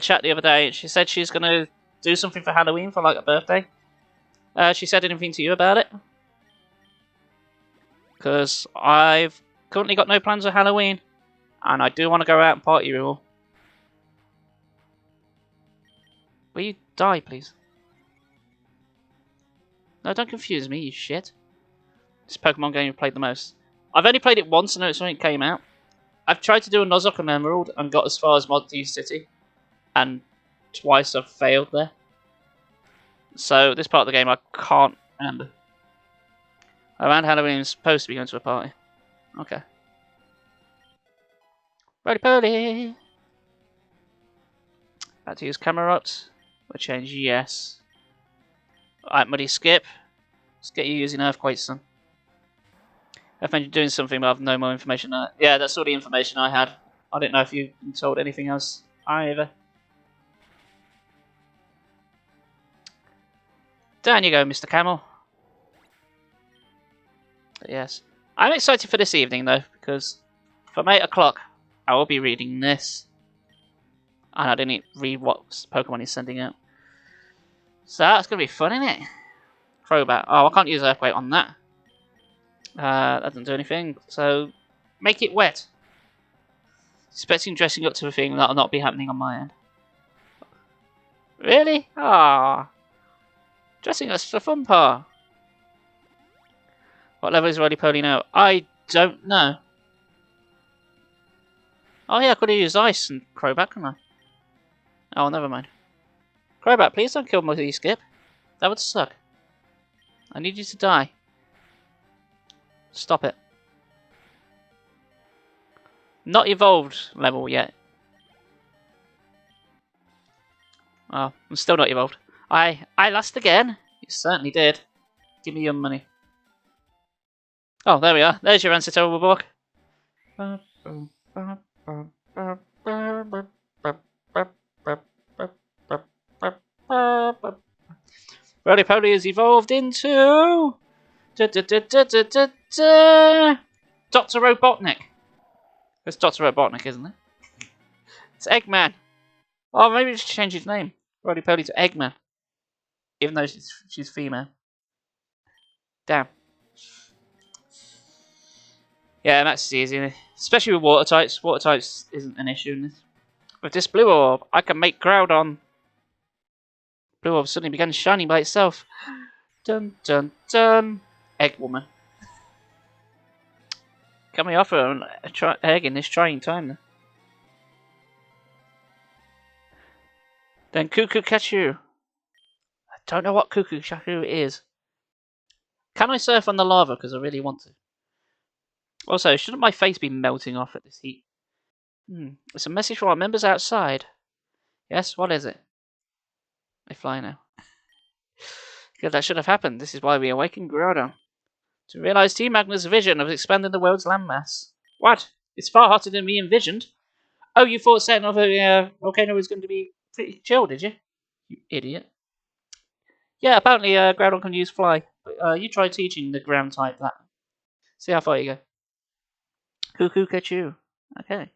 chat the other day. She said she's gonna do something for Halloween for like a birthday. She said anything to you about it? Because I've currently got no plans for Halloween, and I do want to go out and party with all. Will you die, please? No, don't confuse me, you shit. This Pokemon game I've played the most. I've only played it once, and it's when it came out. I've tried to do a Nuzlocke and Emerald and got as far as Mod City, and twice I've failed there. So this part of the game I can't remember. Around Halloween I'm supposed to be going to a party. Okay. Righty poly. Had to use Camerot. We'll change yes. Alright, Muddy Skip. Let's get you using Earthquake, son. I found you doing something, but I have no more information. Yeah, that's all the information I had. I didn't know if you've been told anything else either. Down you go, Mr. Camel. But yes. I'm excited for this evening, though, because from 8 o'clock, I will be reading this. And I didn't read what Pokemon he's sending out. So that's going to be fun, isn't it? Crobat. Oh, I can't use Earthquake on that. That doesn't do anything. So, make it wet. Expecting dressing up to a thing that'll not be happening on my end. Really? Ah. Dressing up's the fun part. What level is Roly-Poly now? I don't know. Oh yeah, I could have used Ice and Crobat, couldn't I? Oh, never mind. Crobat, please don't kill Muddy Skip. That would suck. I need you to die. Stop it. Not evolved level yet. Oh, I'm still not evolved. I lost again. You certainly did. Give me your money. Oh, there we are. There's your answer, terrible Bork. Roly-Poly has evolved into... Dr. Robotnik. It's Dr. Robotnik, isn't it? It's Eggman. Oh, maybe we should change his name. Roly-Poly to Eggman. Even though she's female. Damn. Yeah, that's easy. Especially with water types. Water types isn't an issue in this. With this blue orb, I can make Groudon. Blue orb suddenly began shining by itself. Dun dun dun. Egg woman. Can we offer an egg in this trying time then? Then Cuckoo Kachu. I don't know what Cuckoo Kachu is. Can I surf on the lava? Because I really want to. Also, shouldn't my face be melting off at this heat? It's a message from our members outside. Yes, what is it? They fly now. Good, that should have happened. This is why we awakened Groudon. To realise Team Magma's vision of expanding the world's landmass. What? It's far hotter than we envisioned. Oh, you thought setting off a volcano was going to be pretty chill, did you? You idiot. Yeah, apparently Groudon can use fly. But you try teaching the ground type that. See how far you go. Cuckoo Kachu. Okay.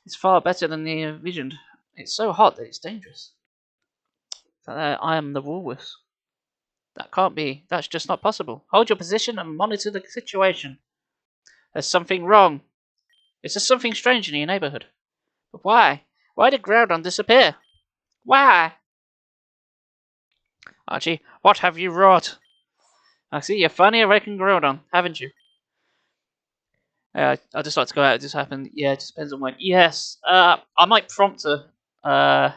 It's far better than the envisioned. It's so hot that it's dangerous. I am the walrus. That can't be. That's just not possible. Hold your position and monitor the situation. There's something wrong. Is there something strange in your neighborhood? But why? Why did Groudon disappear? Why? Archie, what have you wrought? I see you've finally awakened Groudon, haven't you? I just like to go out. It just happened. Yeah, it just depends on when. Yes. I might prompt her.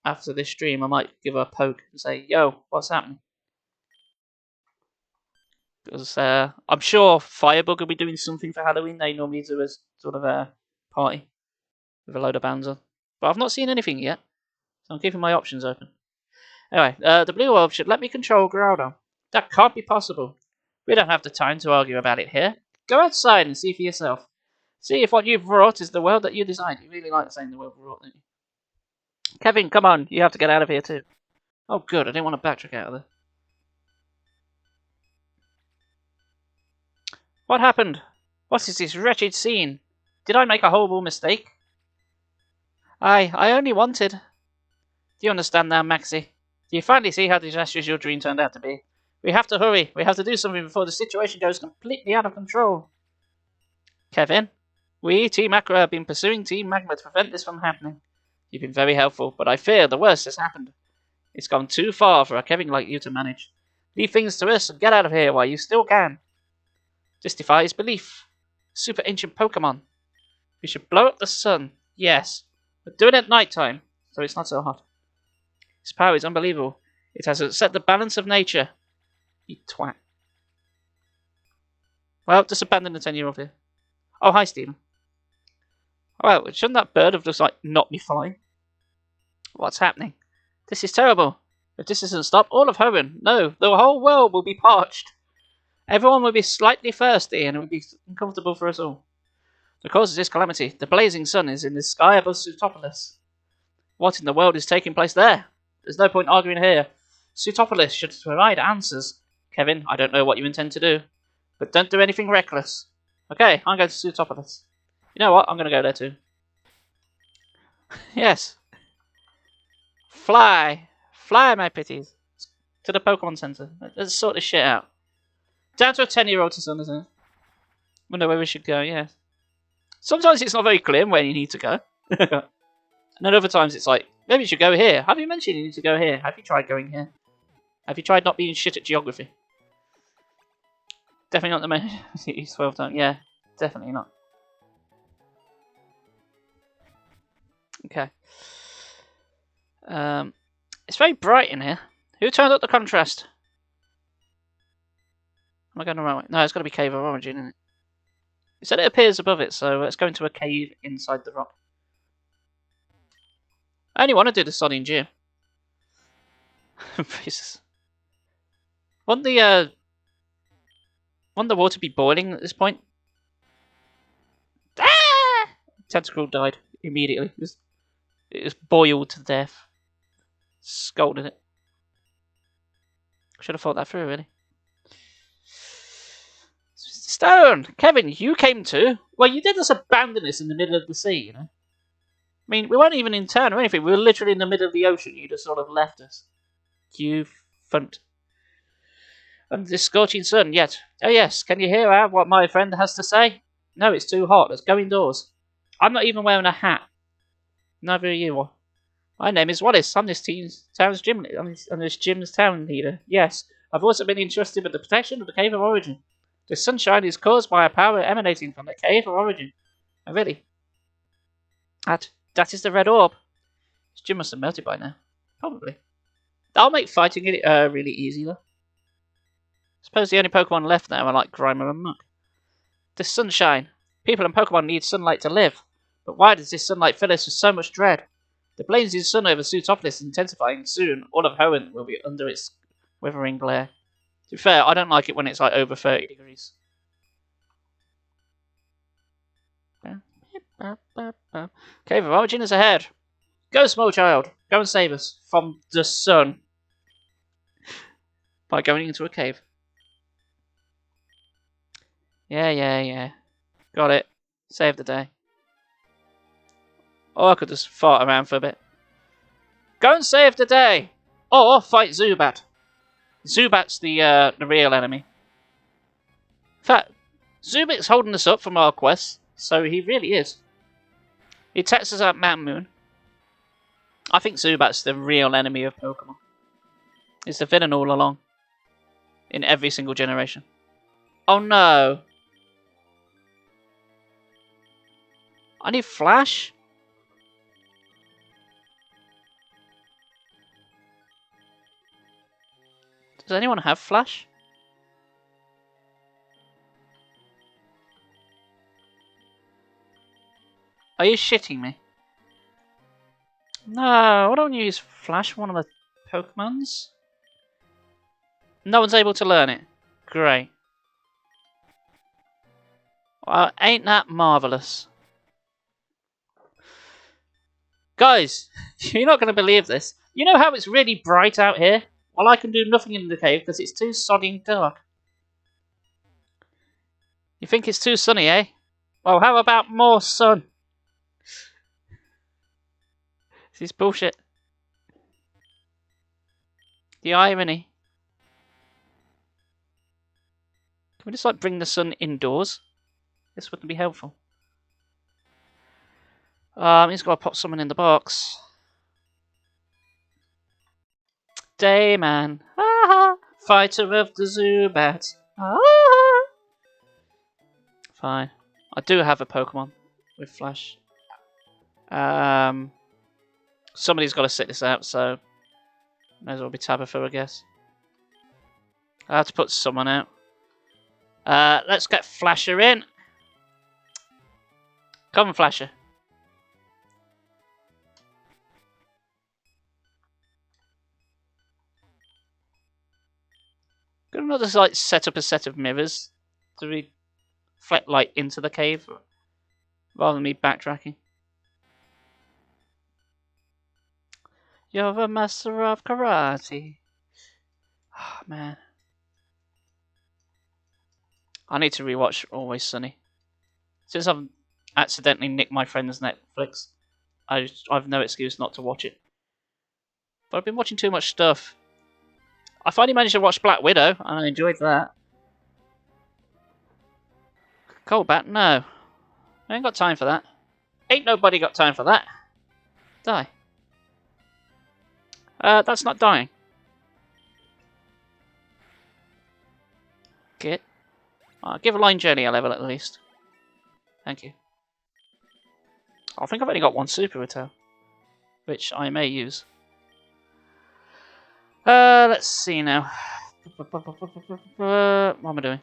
After this stream, I might give her a poke and say, "Yo, what's happening?" Because I'm sure Firebug will be doing something for Halloween. They normally do a sort of a party with a load of bands on. But I've not seen anything yet, so I'm keeping my options open. Anyway, the Blue Orb should let me control Groudon. That can't be possible. We don't have the time to argue about it here. Go outside and see for yourself. See if what you've wrought is the world that you designed. You really like saying the word wrought, don't you? Kevin, come on. You have to get out of here too. Oh, good. I didn't want to backtrack out of there. What happened? What is this wretched scene? Did I make a horrible mistake? I only wanted... Do you understand now, Maxie? Do you finally see how disastrous your dream turned out to be? We have to hurry. We have to do something before the situation goes completely out of control. Kevin, we, Team Aqua, have been pursuing Team Magma to prevent this from happening. You've been very helpful, but I fear the worst has happened. It's gone too far for a Kevin like you to manage. Leave things to us and get out of here while you still can. This defies belief. Super ancient Pokemon. We should blow up the sun. Yes. But do it at night time, so it's not so hot. Its power is unbelievable. It has upset the balance of nature. You twat. Well, just abandon the 10-year-old here. Oh, hi, Stephen. Well, shouldn't that bird have just, not me fine? What's happening? This is terrible. If this doesn't stop, all of Hoenn, no, the whole world will be parched. Everyone will be slightly thirsty, and it will be uncomfortable for us all. The cause of this calamity, the blazing sun, is in the sky above Sutopolis. What in the world is taking place there? There's no point arguing here. Sutopolis should provide answers. Kevin, I don't know what you intend to do, but don't do anything reckless. Okay, I'm going to Sutopolis. You know what? I'm going to go there too. Yes. Fly. Fly, my pitties. To the Pokemon Center. Let's sort this shit out. Down to a 10-year-old to son, isn't it? Wonder where we should go, yeah. Sometimes it's not very clear where you need to go. And then other times it's like, maybe you should go here. Have you mentioned you need to go here? Have you tried going here? Have you tried not being shit at geography? Definitely not the main. He's 12 times. Yeah, definitely not. Okay. It's very bright in here. Who turned up the contrast? Am I going the right way? No, it's got to be Cave of Origin, isn't it? It said it appears above it, so let's go into a cave inside the rock. I only want to do the Sonic Gym. Jesus. Wasn't the Wouldn't the water be boiling at this point? Ah! Tentacle died immediately. It was boiled to death. Scalded it. Should have thought that through, really. Stone! Kevin, you came too? Well, you did just abandon us in the middle of the sea, you know? I mean, we weren't even in town or anything. We were literally in the middle of the ocean. You just sort of left us. You funt. Under this scorching sun, yet. Oh, yes. Can you hear what my friend has to say? No, it's too hot. Let's go indoors. I'm not even wearing a hat. Neither are you. My name is Wallace. I'm this town's gym. I'm this gym's town leader. Yes. I've also been entrusted with the protection of the Cave of Origin. The sunshine is caused by a power emanating from the Cave of Origin. Oh, really? That is the red orb. This gym must have melted by now. Probably. That'll make fighting it really easy, though. Suppose the only Pokemon left now are like Grimer and Muck. The sunshine. People and Pokemon need sunlight to live. But why does this sunlight fill us with so much dread? The blazing sun over Zootopolis is intensifying. Soon, all of Hoenn will be under its withering glare. To be fair, I don't like it when it's like over 30 degrees. Cave of Origin is ahead. Go, small child. Go and save us from the sun. By going into a cave. Yeah. Got it. Save the day. Or I could just fart around for a bit. Go and save the day! Or fight Zubat. Zubat's the real enemy. In fact, Zubat's holding us up from our quests, so he really is. He attacks us at Mount Moon. I think Zubat's the real enemy of Pokemon. It's the villain all along. In every single generation. Oh no! I need Flash? Does anyone have Flash? Are you shitting me? No, I don't use Flash, one of the Pokemons. No one's able to learn it. Great. Well, ain't that marvellous? Guys, you're not going to believe this. You know how it's really bright out here? Well, I can do nothing in the cave because it's too sodding dark. You think it's too sunny, eh? Well, how about more sun? This is bullshit. The irony. Can we just like bring the sun indoors? This wouldn't be helpful. He's got to pop someone in the box. Dayman. Fighter of the Zubat. Fine. I do have a Pokemon with Flash. Somebody's got to sit this out, so may as well be Tabitha, I guess. I have to put someone out. Let's get Flasher in. Come on, Flasher. Could I not just like set up a set of mirrors to reflect light into the cave rather than me backtracking? You're a master of karate. Oh, man. I need to rewatch Always Sunny. Since I've accidentally nicked my friend's Netflix, I've no excuse not to watch it. But I've been watching too much stuff. I finally managed to watch Black Widow, and I enjoyed that. Coldbat, no. I ain't got time for that. Ain't nobody got time for that. Die. That's not dying. Get. Give a Line Journey a level at least. Thank you. I think I've only got one Super Retail, which I may use. Let's see now. What am I doing?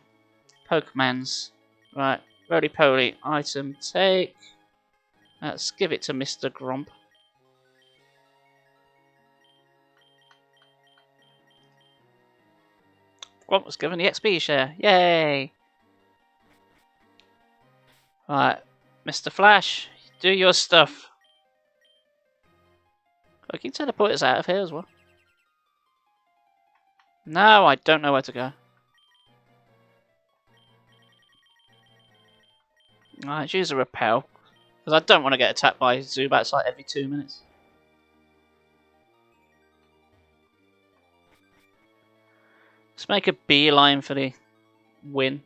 Pokemans. Right. Roly-poly. Item take. Let's give it to Mr. Grump. Grump was given the XP share. Yay! Right, Mr. Flash, do your stuff. I can teleport us out of here as well. No, I don't know where to go. Alright, choose a repel. Because I don't want to get attacked by Zubats like every 2 minutes. Let's make a beeline for the win.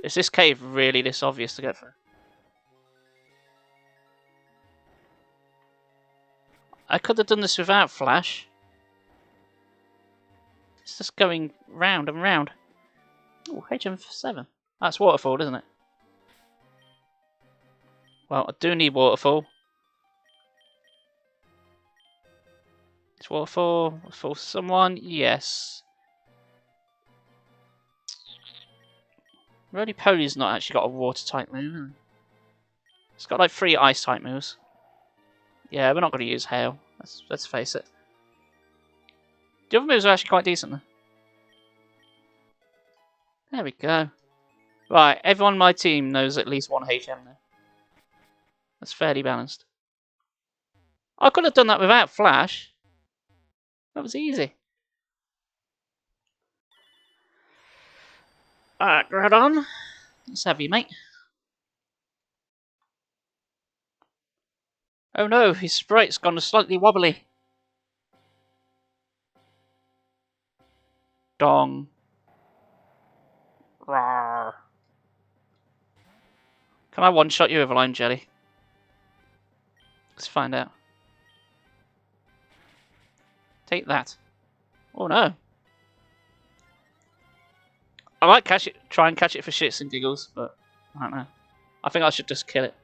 Is this cave really this obvious to get through? I could have done this without Flash. It's just going round and round. Oh, HM7. That's waterfall, isn't it? Well, I do need waterfall. Is waterfall for someone? Yes. Roly Poly's not actually got a water type move. It's got like 3 ice type moves. Yeah, we're not going to use hail. Let's face it. The other moves are actually quite decent though. There we go. Right, everyone on my team knows at least 1 HM now. That's fairly balanced. I could have done that without Flash. That was easy. Alright, Groudon. Let's have you, mate. Oh no, his sprite's gone slightly wobbly. Dong. Rawr. Can I one-shot you with a lime jelly? Let's find out. Take that. Oh no. I might catch it, try and catch it for shits and giggles, but I don't know. I think I should just kill it.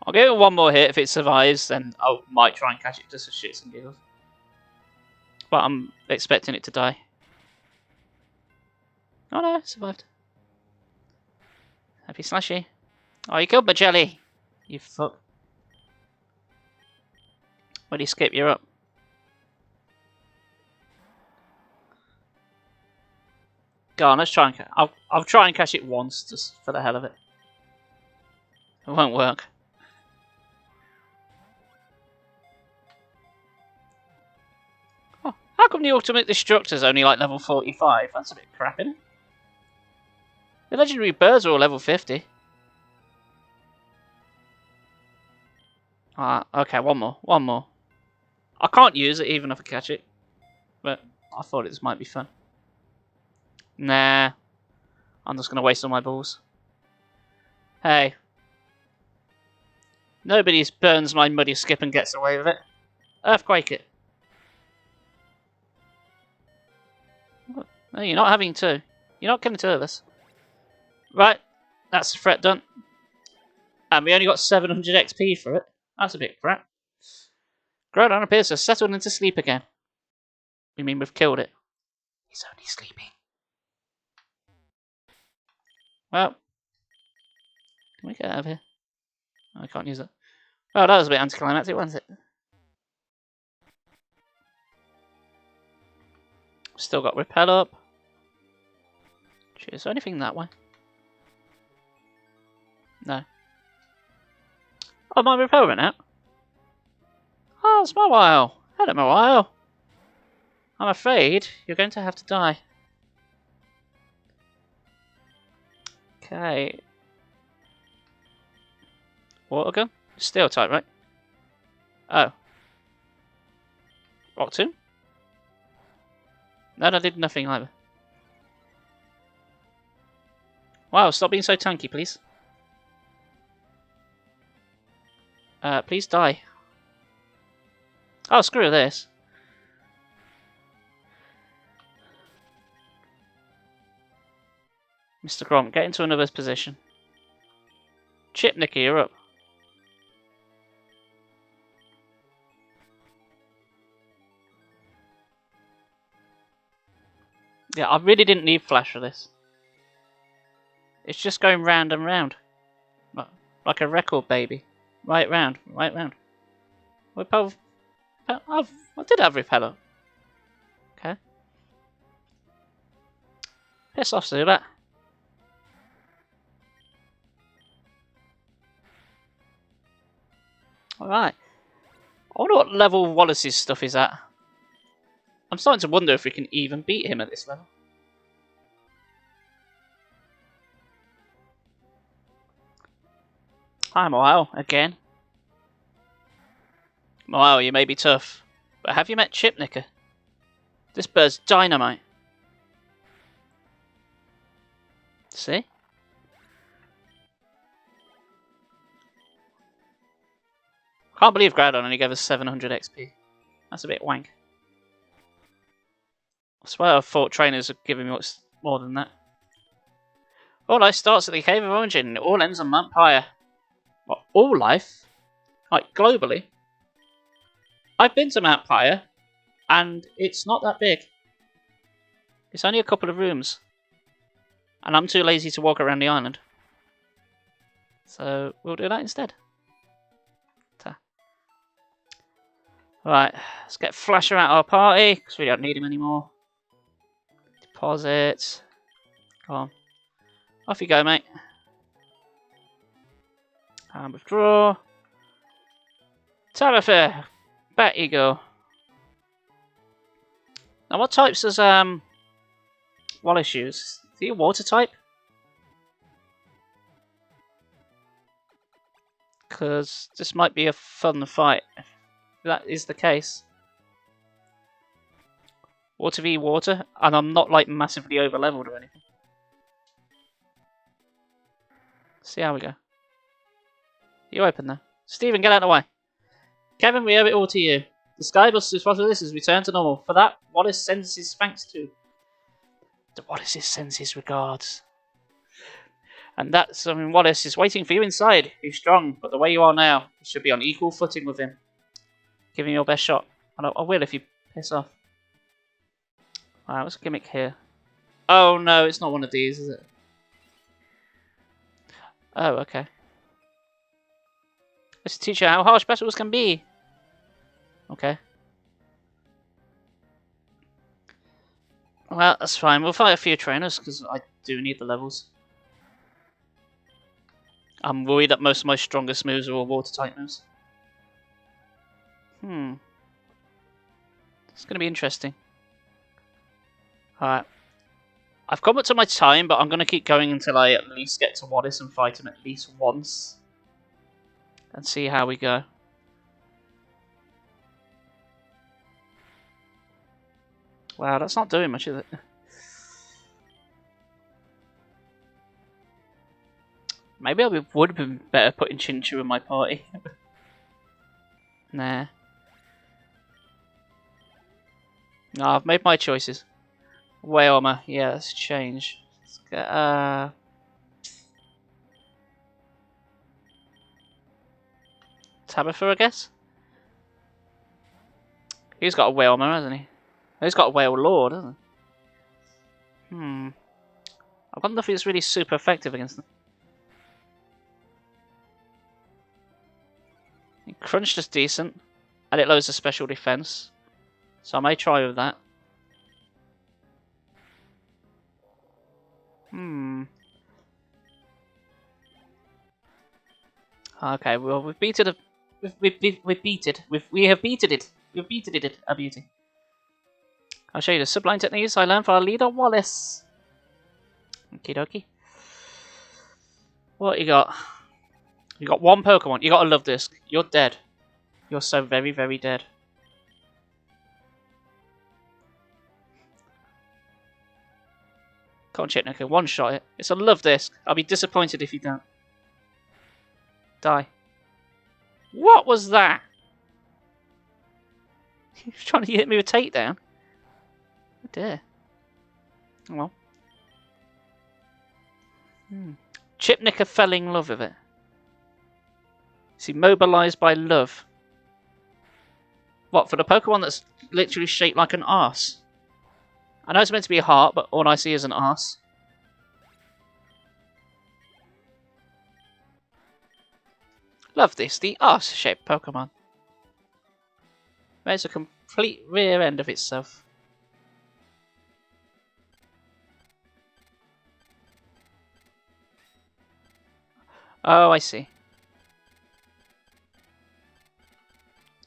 I'll give it one more hit. If it survives, then I might try and catch it just for shits and giggles. But I'm expecting it to die. Oh no, it survived. Happy Slashy. Oh, you killed my jelly. You fuck. When you skip, you're up. Go on, let's try and I'll try and catch it once, just for the hell of it. It won't work. Oh, how come the Ultimate Destructor's only like level 45? That's a bit crap, isn't it? The Legendary Birds are all level 50. Okay, one more. I can't use it even if I catch it, but I thought this might be fun. Nah, I'm just going to waste all my balls. Hey. Nobody burns my muddy skip and gets away with it. Earthquake it. No, you're not having 2. You're not killing 2 of us. Right, that's the threat done. And we only got 700 XP for it. That's a bit crap. Groudon appears to have settled into sleep again. We mean we've killed it. He's only sleeping. Well, can we get out of here? Oh, I can't use it. Well, that was a bit anticlimactic, wasn't it? Still got repel up. Is there anything that way? No. Oh, my repel ran out. Oh, it's Mawile. Hello, Mawile. I'm afraid you're going to have to die. Okay. Water gun? Steel type, right? Oh. Rock tomb? No, that did nothing either. Wow, stop being so tanky, please. Please die. Oh, screw this. Mr. Grom, get into another position. Chip Nicky, you're up. Yeah, I really didn't need Flash for this. It's just going round and round. Like a record baby. Right round, right round. We're both... I did have repellent. Okay. Piss off, Zubat. Alright. I wonder what level Wallace's stuff is at. I'm starting to wonder if we can even beat him at this level. Hi, Moao, again. Moao, you may be tough, but have you met Chipnicker? This bird's dynamite. See? Can't believe Groudon only gave us 700 XP. That's a bit wank. I swear I thought trainers would give me more than that. All life starts at the Cave of Origin, and it all ends on Mount Pyre. What, all life? Like, globally? I've been to Mount Pyre, and it's not that big. It's only a couple of rooms. And I'm too lazy to walk around the island. So, we'll do that instead. Right, let's get Flasher out of our party, because we don't need him anymore. Deposit. Come on. Off you go, mate. And withdraw. Tabitha, back you go. Now, what types does Wallace use? Is he a water type? Because this might be a fun fight. If that is the case. Water v water, and I'm not like massively over leveled or anything. See how we go. You open there. Stephen, get out of the way. Kevin, we owe it all to you. The Skybus responsibility has returned to normal. For that, Wallace sends his thanks to. Wallace sends his regards. And that's, Wallace is waiting for you inside. You're strong, but the way you are now, you should be on equal footing with him. Give him your best shot. I will if you piss off. Alright, what's a gimmick here? Oh no, it's not one of these, is it? Oh, okay. Let's teach you how harsh battles can be. Okay. Well, that's fine. We'll fight a few trainers, because I do need the levels. I'm worried that most of my strongest moves are all water-type moves. It's going to be interesting. Alright. I've come up to my time, but I'm going to keep going until I at least get to Wallace and fight him at least once. And see how we go. Wow, that's not doing much, is it? Maybe I would have been better putting Chinchu in my party. Nah. No, I've made my choices. Wailmer, yeah, let's change. Let's get, Tabitha, I guess? He's got a Wailmer, hasn't he? He's got a Whale Lord, hasn't he? I wonder if it's really super effective against them. Crunch is decent, and it lowers the special defense. So I may try with that. Okay, well we've beaten it. We have beaten it. We've beaten it a beauty. I'll show you the sublime techniques I learned from our leader Wallace. Okie dokie. What you got? You got one Pokemon. You got a Love Disc. You're dead. You're so very, very dead. Come on, Chipnicker. One shot it. It's a Love Disc. I'll be disappointed if you don't. Die. What was that? He was trying to hit me with a takedown. Oh dear. Oh well. Chipnicker fell in love with it. Is he mobilised by love? What, for the Pokemon that's literally shaped like an arse? I know it's meant to be a heart, but all I see is an arse. Love this, the arse-shaped Pokemon. Makes a complete rear end of itself. Oh, I see.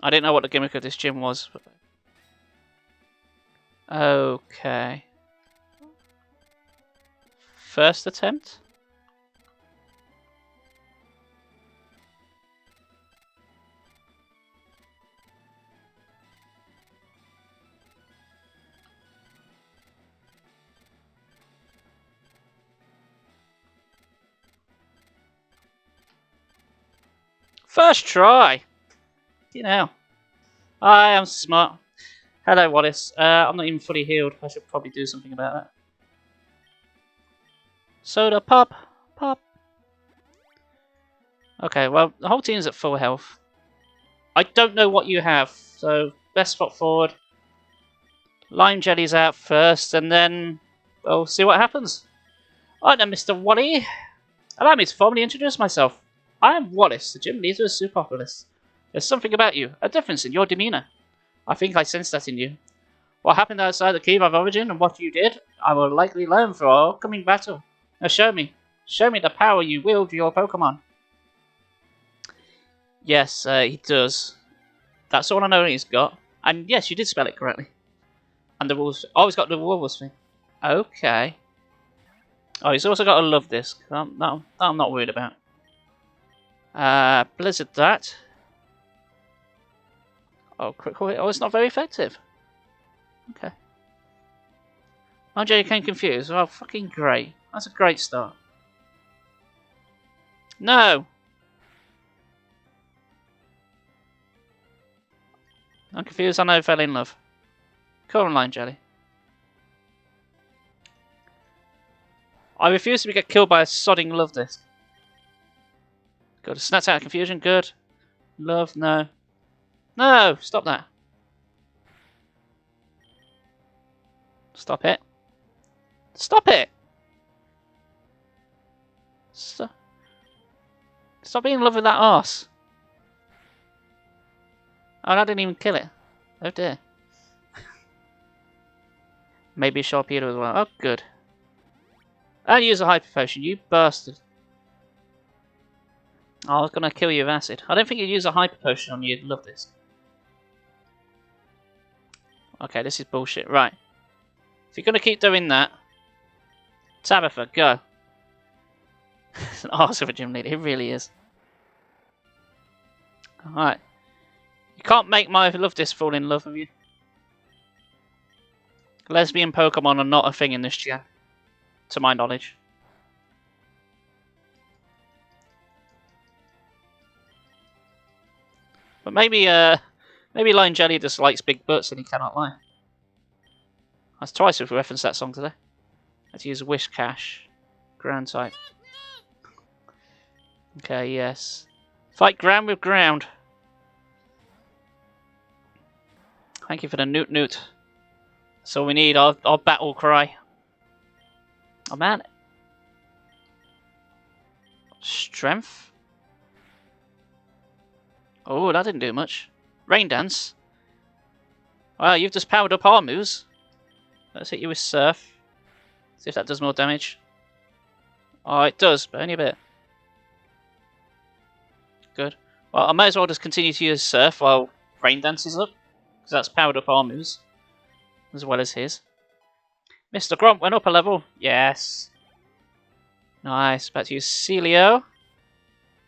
I didn't know what the gimmick of this gym was. But... Okay. First attempt? First try! You know. I am smart. Hello, Wallace. I'm not even fully healed. I should probably do something about that. Soda pop. Pop. Okay, well, the whole team's at full health. I don't know what you have, so best foot forward. Lime jelly's out first, and then we'll see what happens. Alright then, Mr. Wally. Allow me to formally introduce myself. I am Wallace, the gym leader of Superpolis. There's something about you, a difference in your demeanour. I think I sense that in you. What happened outside the Cave of Origin and what you did, I will likely learn for our upcoming battle. Now show me. Show me the power you wield to your Pokemon. Yes, he does. That's all I know he's got. And yes, you did spell it correctly. And the rules. Oh, he's got the rules thing. Okay. Oh, he's also got a love disc. That I'm not worried about. Blizzard that. Oh, critical hit. Oh, it's not very effective. Okay. RJ came confused. Oh, fucking great. That's a great start. No! I'm confused. I know I fell in love. Coral line jelly. I refuse to get killed by a sodding love disc. Good. Snaps out of confusion. Good. Love. No. No! Stop that. Stop it. Stop it! Stop being in love with that arse. Oh, and I didn't even kill it. Oh dear. Maybe a Sharpedo as well. Oh, good. And use a Hyper Potion, you bastard. Oh, I was going to kill you with acid. I don't think you'd use a Hyper Potion on you. You'd love this. Okay, this is bullshit. Right. If you're going to keep doing that... Tabitha, go. It's an arse of a gym leader. It really is. Alright. You can't make my love disc fall in love with you. Lesbian Pokemon are not a thing in this gen. To my knowledge. But maybe Lion Jelly just likes big butts and he cannot lie. That's twice we've referenced that song today. Let's use Wish Cash. Ground type. Okay, yes. Fight ground with ground. Thank you for the Newt Newt. That's all we need, our battle cry. Oh man. Strength? Oh, that didn't do much. Rain Dance. Wow, you've just powered up our moves. Let's hit you with Surf. See if that does more damage. Oh, it does, but only a bit. Good. Well, I might as well just continue to use Surf while Rain Dance is up. Because that's powered up our moves. As well as his. Mr. Grump went up a level. Yes. Nice. Back to use Celio.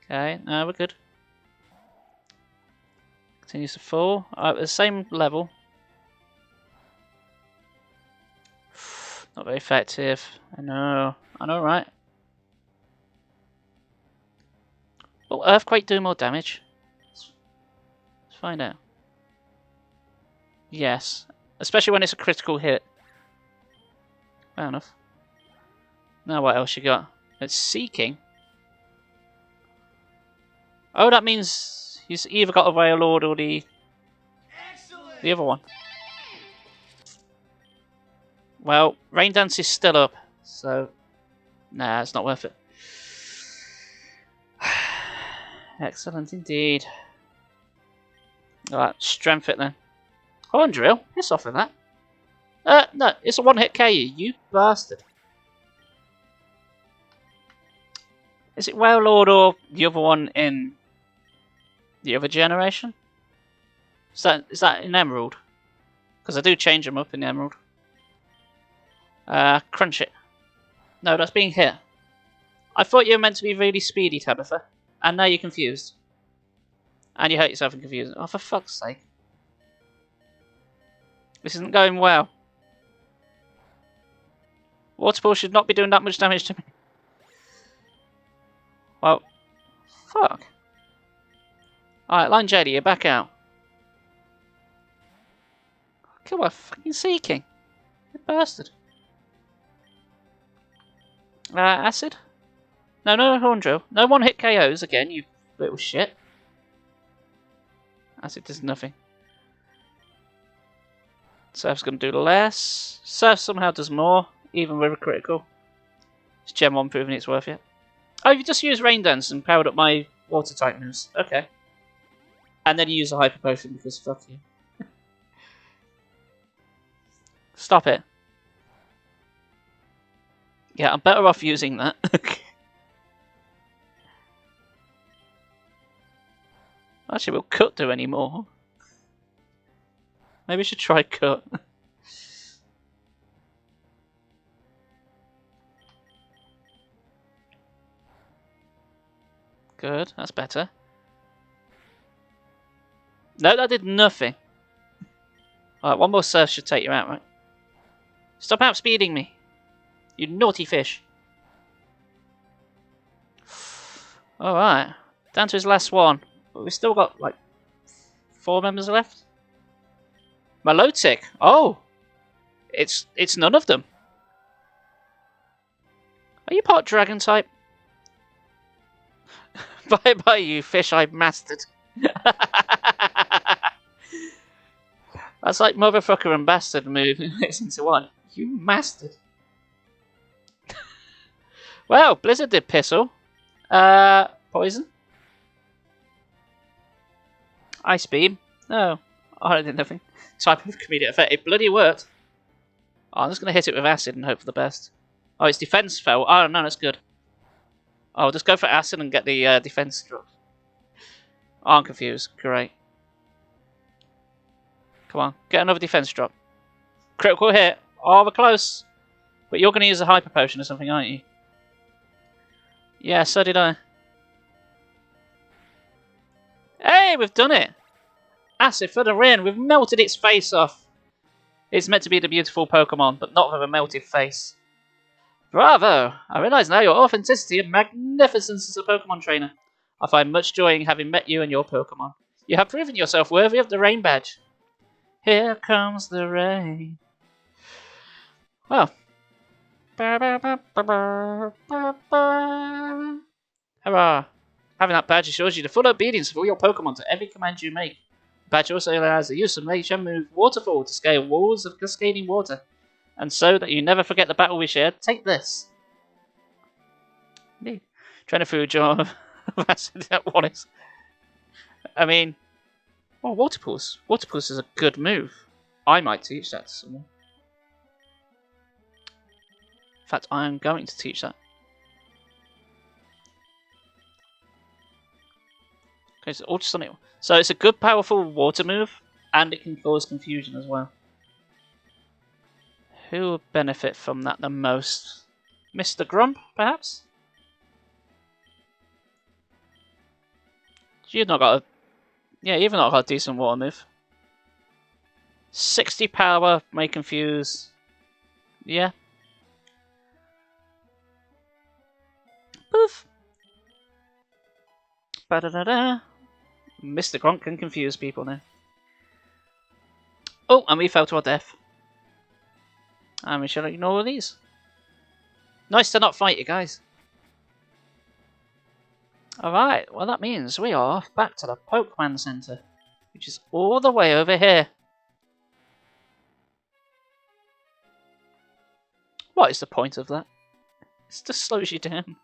Okay, no, we're good. Continues to fall. At the same level. Not very effective. I know, right? Will Earthquake do more damage? Let's find out. Yes. Especially when it's a critical hit. Fair enough. Now what else you got? It's Seeking. Oh, that means he's either got a Wailord or the other one. Well, Rain Dance is still up, so nah, it's not worth it. Excellent indeed. Alright, strength it then. Horn drill? Piss off with that. No, it's a one-hit KO, you bastard. Is it Whale Lord or the other one in the other generation? Is that in Emerald? Because I do change them up in Emerald. Crunch it. No, that's being hit. I thought you were meant to be really speedy, Tabitha. And now you're confused. And you hurt yourself in confusion. Oh, for fuck's sake. This isn't going well. Waterfall should not be doing that much damage to me. Well, fuck. Alright, Line JD, you're back out. Kill my fucking Sea King. You bastard. Acid? No Horn Drill. No one-hit KOs again, you little shit. Acid does nothing. Surf's going to do less. Surf somehow does more, even with a critical. Is Gen 1 proving it's worth it? Oh, you just used Rain Dance and powered up my water type moves. Okay. And then you use a Hyper Potion because fuck you. Stop it. Yeah, I'm better off using that. Actually, will Cut do any more? Maybe I should try Cut. Good, that's better. No, that did nothing. Alright, one more surf should take you out, right? Stop outspeeding me, you naughty fish. Alright, down to his last one. But we've still got, like, 4 members left. Milotic! Oh! It's none of them. Are you part dragon type? Bye bye, you fish-eyed bastard. That's like motherfucker and bastard move mixed into one. You bastard. Well, Blizzard did Pissle. Poison. Ice Beam. No. Oh, I did nothing. Type of comedic effect. It bloody worked. Oh, I'm just going to hit it with Acid and hope for the best. Oh, its defense fell. Oh, no, that's good. Oh, I'll just go for Acid and get the defense drop. Oh, I'm confused. Great. Come on, get another defense drop. Critical hit. Oh, we're close. But you're going to use a Hyper Potion or something, aren't you? Yeah, so did I. Hey, we've done it. Acid for the win. We've melted its face off. It's meant to be the beautiful Pokemon, but not with a melted face. Bravo! I realise now your authenticity and magnificence as a Pokemon trainer. I find much joy in having met you and your Pokemon. You have proven yourself worthy of the Rain Badge. Here comes the rain. Well. Hurrah! Having that badge assures you the full obedience of all your Pokemon to every command you make. The badge also allows the use of nature move Waterfall to scale walls of cascading water. And so that you never forget the battle we shared, take this. Trying to food job. What is? I mean, oh, Water Pulse. Water Pulse is a good move. I might teach that to someone. In fact, I am going to teach that. Okay, so ultrasonic. So it's a good, powerful water move, and it can cause confusion as well. Who would benefit from that the most? Mr. Grump, perhaps? You've not got a... Yeah, you've not got a decent water move. 60 power, may confuse. Yeah. Poof. Ba-da-da-da. Mr. Grunt can confuse people now. Oh, and we fell to our death. And we shall ignore these. Nice to not fight you guys. Alright, well that means we are off back to the Pokemon Center, which is all the way over here. What is the point of that? It just slows you down.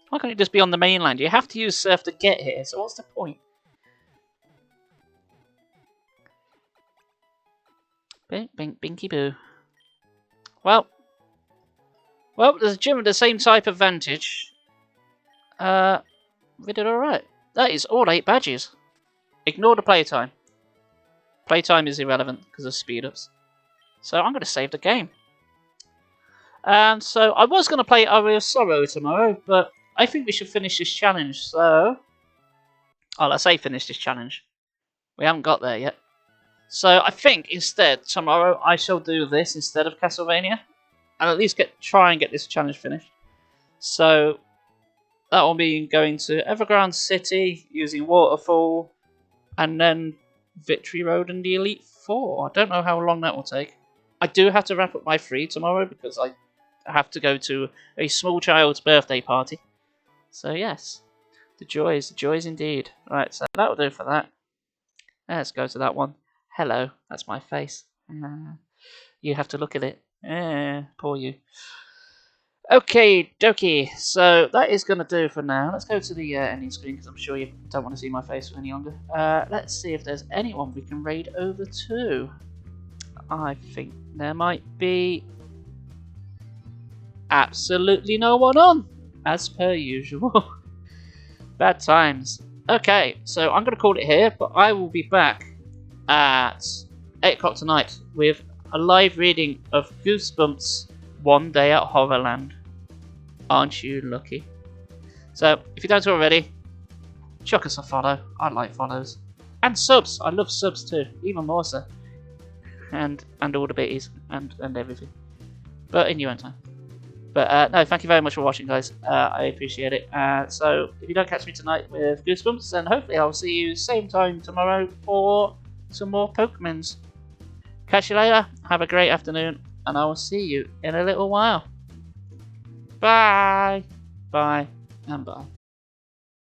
Why can't you just be on the mainland? You have to use Surf to get here, so what's the point? Bink, bink, binky boo. Well, there's a gym with the same type of vantage. We did alright. That is all 8 badges. Ignore the playtime. Playtime is irrelevant because of speed ups. So I'm going to save the game. And so I was going to play Aria of Sorrow tomorrow, but I think we should finish this challenge. So, let's say finish this challenge. We haven't got there yet. So I think instead tomorrow I shall do this instead of Castlevania, and at least try and get this challenge finished. So that will mean going to Evergrande City using Waterfall, and then Victory Road and the Elite Four. I don't know how long that will take. I do have to wrap up my 3 tomorrow because I have to go to a small child's birthday party. So yes, the joys indeed. Right, so that will do for that. Let's go to that one. Hello, that's my face. You have to look at it. Poor you. Okay, dokie. So that is going to do for now. Let's go to the ending screen because I'm sure you don't want to see my face for any longer. Let's see if there's anyone we can raid over to. I think there might be absolutely no one on, as per usual. Bad times. Okay, so I'm going to call it here, but I will be back at 8 o'clock tonight with a live reading of Goosebumps One Day at Horrorland. Aren't you lucky? So, if you don't already, chuck us a follow. I like follows. And subs. I love subs too, even more so. And all the bitties and everything. But in your own time. But no, thank you very much for watching, guys. I appreciate it. So, if you don't catch me tonight with Goosebumps, then hopefully I'll see you same time tomorrow for some more Pokemons. Catch you later. Have a great afternoon. And I will see you in a little while. Bye. Bye. And bye.